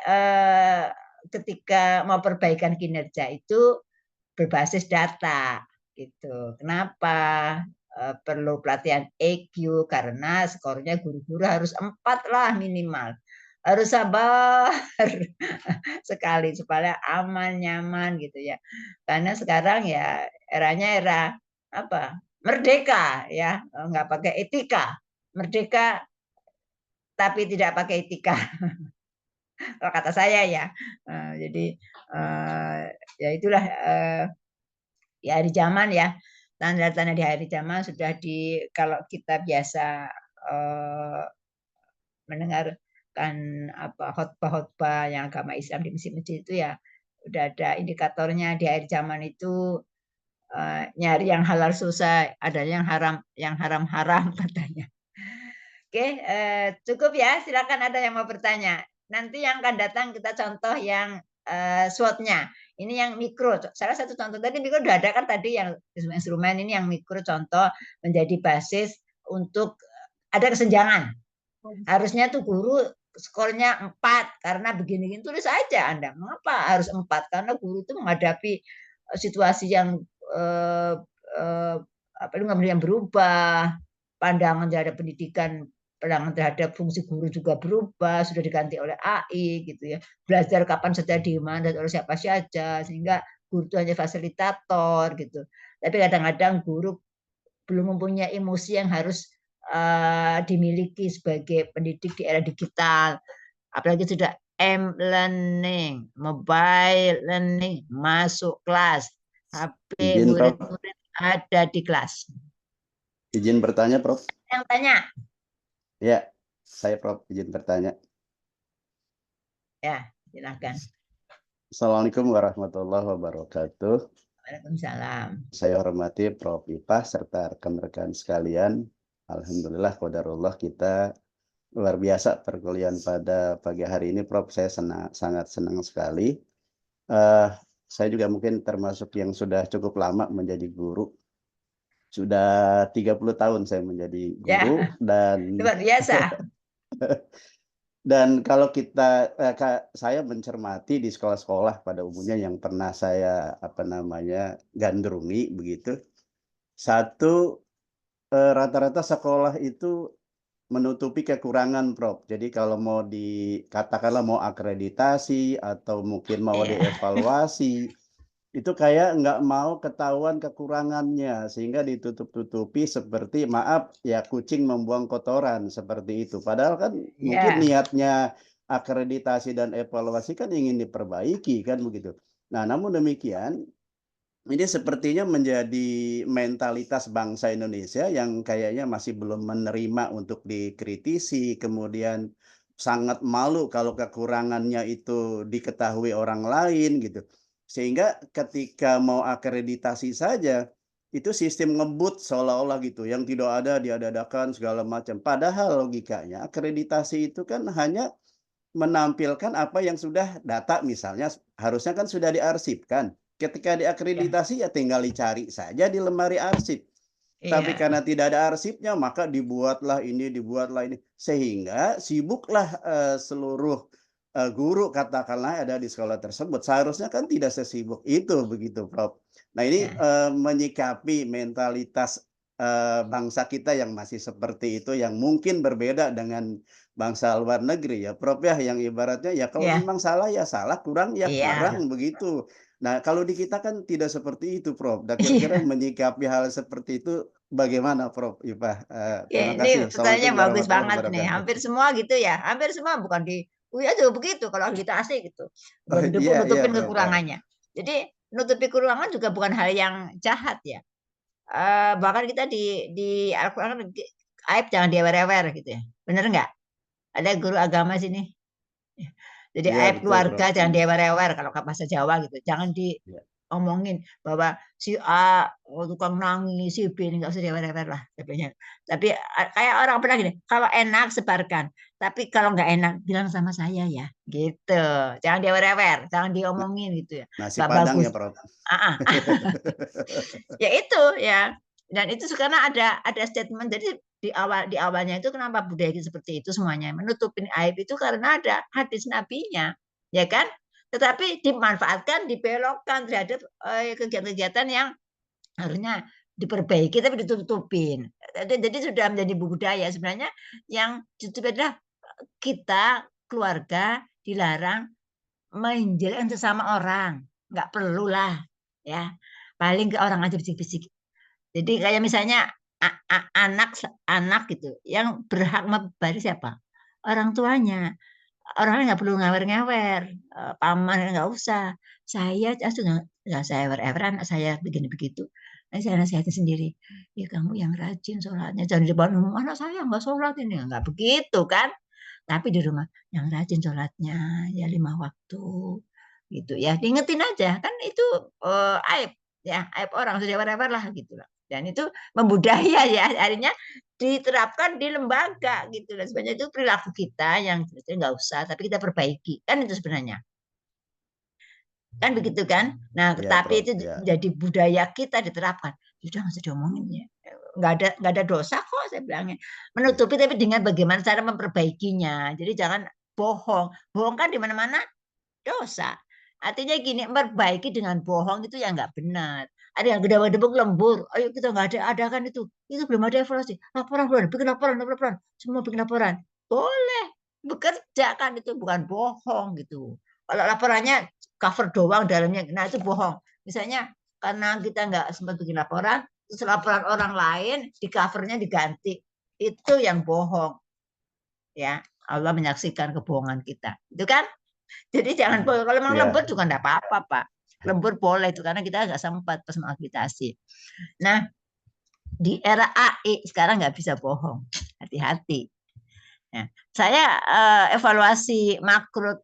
ketika mau perbaikan kinerja itu berbasis data gitu. Kenapa? Perlu pelatihan EQ karena skornya guru-guru harus 4 lah minimal. Harus sabar sekali supaya aman, nyaman gitu ya. Karena sekarang ya eranya era apa? Merdeka ya, nggak pakai etika. Merdeka tapi tidak pakai etika. Kalau kata saya ya. Jadi ya itulah di akhir zaman ya. Tanda-tanda di akhir zaman sudah kalau kita biasa mendengarkan apa khotbah-khotbah yang agama Islam di masjid-masjid itu ya udah ada indikatornya di akhir zaman itu nyari yang halal susah, ada yang haram katanya. Oke, cukup ya. Silakan ada yang mau bertanya. Nanti yang akan datang kita contoh yang SWOT-nya. Ini yang mikro. Salah satu contoh tadi mikro udah ada kan tadi yang instrumen ini yang mikro contoh menjadi basis untuk ada kesenjangan. Harusnya tuh guru skornya 4 karena begini-gini, tulis aja Anda. Mengapa harus 4? Karena guru itu menghadapi situasi yang yang berubah, pandangan terhadap pendidikan, pandangan terhadap fungsi guru juga berubah, sudah diganti oleh AI gitu ya. Belajar kapan saja di mana oleh siapa saja, sehingga guru itu hanya fasilitator gitu. Tapi kadang-kadang guru belum mempunyai emosi yang harus dimiliki sebagai pendidik di era digital. Apalagi sudah M-learning, mobile learning, masuk kelas, HP Izin, Prof. murid-murid ada di kelas. Izin bertanya, Prof. Yang tanya? Ya, saya Prof. Izin bertanya. Ya, silakan. Assalamualaikum warahmatullahi wabarakatuh. Waalaikumsalam. Saya hormati Prof. Ipah serta rekan-rekan sekalian. Alhamdulillah, qadarullah kita luar biasa perkuliahan pada pagi hari ini, Prof. Saya sangat senang sekali. Saya juga mungkin termasuk yang sudah cukup lama menjadi guru. Sudah 30 tahun saya menjadi guru, dan luar biasa. Dan kalau saya mencermati di sekolah-sekolah pada umumnya yang pernah saya gandrungi begitu, rata-rata sekolah itu menutupi kekurangan, Prof. Jadi kalau mau dikatakanlah mau akreditasi atau mungkin mau dievaluasi, itu kayak nggak mau ketahuan kekurangannya, sehingga ditutup-tutupi seperti maaf ya, kucing membuang kotoran seperti itu. Padahal kan mungkin niatnya akreditasi dan evaluasi kan ingin diperbaiki kan begitu. Nah, namun demikian ini sepertinya menjadi mentalitas bangsa Indonesia yang kayaknya masih belum menerima untuk dikritisi, kemudian sangat malu kalau kekurangannya itu diketahui orang lain gitu. Sehingga ketika mau akreditasi saja, itu sistem ngebut seolah-olah gitu, yang tidak ada diadakan segala macam. Padahal logikanya akreditasi itu kan hanya menampilkan apa yang sudah data, misalnya harusnya kan sudah diarsipkan. Ketika diakreditasi ya tinggal dicari saja di lemari arsip. Tapi karena tidak ada arsipnya, maka dibuatlah ini, sehingga sibuklah seluruh guru katakanlah ada di sekolah tersebut. Seharusnya kan tidak sesibuk itu begitu, Prof. Nah, ini menyikapi mentalitas bangsa kita yang masih seperti itu, yang mungkin berbeda dengan bangsa luar negeri ya, Prof, ya, yang ibaratnya ya kalau memang salah ya salah, kurang ya kurang begitu. Nah, kalau di kita kan tidak seperti itu, Prof. Dan kira-kira menyikapi hal seperti itu bagaimana, Prof Ipah? Terima kasih. Ini pertanyaannya bagus banget nih. Hampir semua gitu ya. Hampir semua bukan di UI aja begitu kalau akreditasi gitu. Nutupin kekurangannya. Jadi nutupi kekurangan juga bukan hal yang jahat ya. Bahkan kita di Al-Quran aib jangan diewer-ewer gitu ya. Bener nggak? Ada guru agama sini. Jadi aib keluarga jangan diewer-ewer kalau bahasa Jawa gitu. Jangan diomongin bahwa si A tukang nangis, si B ini nggak usah diewer-ewer lah. Tapi kayak orang pernah gini, kalau enak sebarkan. Tapi kalau nggak enak bilang sama saya ya, gitu. Jangan diewer-ewer, jangan diomongin gitu ya. Nasi Padang ya, Prof. Ya itu ya. Dan itu sekarang ada statement. Jadi di awalnya itu kenapa budaya kita seperti itu semuanya menutupin aib itu karena ada hadis nabinya, ya kan? Tetapi dimanfaatkan, dibelokkan terhadap kegiatan-kegiatan yang harusnya diperbaiki tapi ditutupin. Jadi sudah menjadi budaya sebenarnya yang ditutup adalah kita keluarga dilarang menjelekkan sesama orang, nggak perlulah ya. Paling ke orang aja bisik-bisik. Jadi kayak misalnya anak gitu yang berhak memberi siapa? Orang tuanya. Orangnya nggak perlu ngawer-ngawer, paman nggak usah. Saya sudah nggak saya ewer-ewer anak saya begini begitu. Nah, saya nasihati sendiri. Ya kamu yang rajin sholatnya, jangan di depan umum. Anak saya nggak sholat ini, nggak begitu kan? Tapi di rumah yang rajin sholatnya ya 5 waktu gitu ya. Diingetin aja kan itu aib ya, aib orang sudah ewer-ewer lah gitu lah. Dan itu membudaya ya, akhirnya diterapkan di lembaga gitu. Dan sebenarnya itu perilaku kita yang nggak usah, tapi kita perbaiki kan itu sebenarnya. Kan begitu kan? Nah, tapi itu jadi budaya kita diterapkan. Sudah nggak usah diomongin ya. Nggak ada dosa kok saya bilangnya. Menutupi tapi dengan bagaimana cara memperbaikinya. Jadi jangan bohong. Bohong kan di mana-mana dosa. Artinya gini, memperbaiki dengan bohong itu ya nggak benar. Ada yang gedebak-gedebuk lembur, ayo kita nggak ada kan itu belum ada evaluasi. Laporan, bikin laporan, semua bikin laporan. Boleh, bekerja kan itu bukan bohong gitu. Kalau laporannya cover doang dalamnya, nah itu bohong. Misalnya karena kita nggak sempat bikin laporan, terus laporan orang lain di covernya diganti, itu yang bohong. Ya, Allah menyaksikan kebohongan kita, itu kan? Jadi jangan kalau memang lembur juga enggak apa-apa, Pak. Lembur boleh itu karena kita nggak sempat pas mengakreditasi. Nah, di era AI sekarang nggak bisa bohong. Hati-hati. Nah, saya evaluasi makro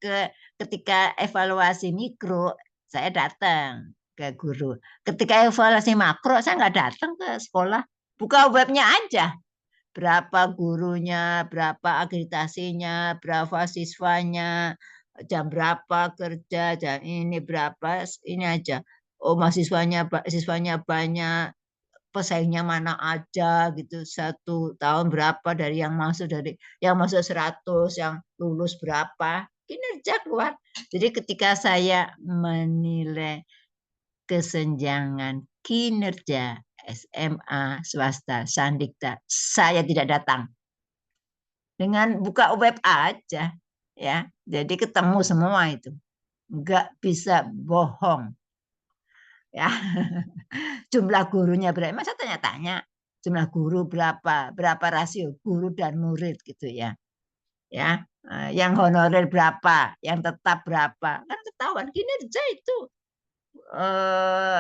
ketika evaluasi mikro, saya datang ke guru. Ketika evaluasi makro, saya nggak datang ke sekolah. Buka webnya aja. Berapa gurunya, berapa akreditasinya, berapa siswanya, jam berapa kerja, jam ini berapa, ini aja. Oh, siswanya banyak, pesaingnya mana aja gitu. 1 tahun berapa dari yang masuk 100, yang lulus berapa, kinerja keluar. Jadi ketika saya menilai kesenjangan kinerja SMA swasta Sandikta, saya tidak datang. Dengan buka web aja ya. Jadi ketemu semua itu. Enggak bisa bohong. Ya. Jumlah gurunya berapa? Masa tanya-tanya jumlah guru berapa rasio guru dan murid gitu ya. Ya, yang honorer berapa, yang tetap berapa. Kan ketahuan kinerja itu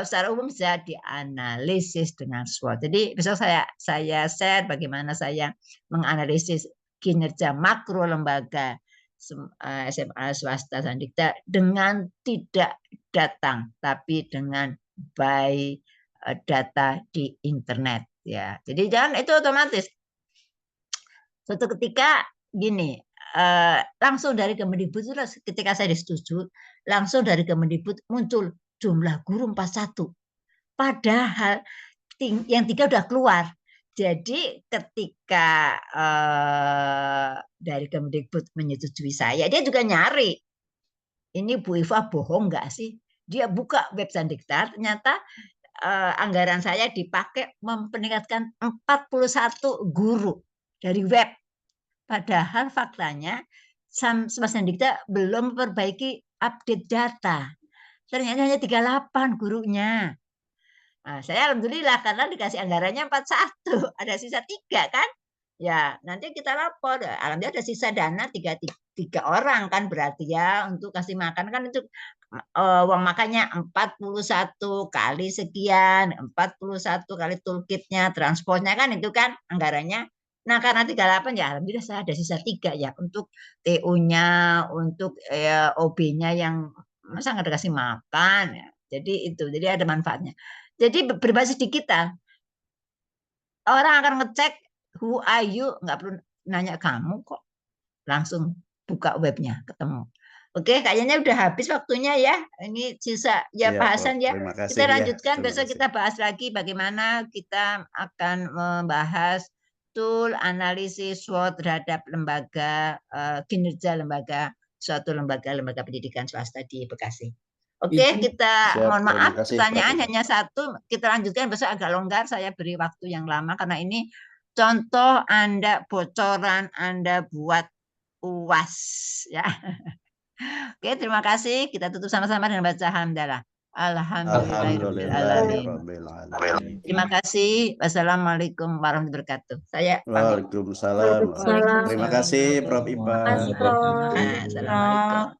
secara umum bisa dianalisis dengan SWOT. Jadi besok saya share bagaimana saya menganalisis kinerja makro lembaga SMA swasta Sandikta dengan tidak datang, tapi dengan by data di internet ya. Jadi jangan itu otomatis. Suatu ketika gini, langsung dari Kemendikbud ketika saya disetujui, langsung dari Kemendikbud muncul jumlah guru 41. Padahal yang 3 udah keluar. Jadi ketika dari Kemendikbud menyetujui saya, dia juga nyari. Ini Bu Iva bohong nggak sih? Dia buka web Sandikta, ternyata anggaran saya dipakai meningkatkan 41 guru dari web. Padahal faktanya Sandikta belum memperbaiki update data. Ternyata hanya 38 gurunya. Nah, saya alhamdulillah karena dikasih anggarannya 41, ada sisa 3 kan? Ya, nanti kita lapor. Alhamdulillah ada sisa dana 3 orang kan berarti ya untuk kasih makan kan itu uang makannya 41 kali sekian, 41 kali toolkitnya, transportnya kan itu kan anggarannya. Nah, karena 38 ya alhamdulillah saya ada sisa 3 ya untuk TU-nya, untuk OB-nya yang masa nggak dikasih makan ya. Jadi itu, jadi ada manfaatnya. Jadi berbasis digital. Orang akan ngecek who are you, nggak perlu nanya kamu kok. Langsung buka webnya, ketemu. Oke, kayaknya udah habis waktunya ya. Ini sisa ya Pak Hasan ya. Kita lanjutkan, besok kita bahas lagi bagaimana kita akan membahas tool analisis SWOT terhadap lembaga kinerja suatu lembaga pendidikan swasta di Bekasi. Oke, kita mohon maaf pertanyaan hanya 1, kita lanjutkan besok agak longgar, saya beri waktu yang lama karena ini contoh Anda bocoran Anda buat UAS ya. Oke, terima kasih. Kita tutup sama-sama dengan baca hamdalah. Alhamdulillahirobbilalamin. Terima kasih. Wassalamualaikum warahmatullahi wabarakatuh. Saya Waalaikumsalam. Terima kasih Prof. Ipa. Terima kasih, Prof. Assalamualaikum.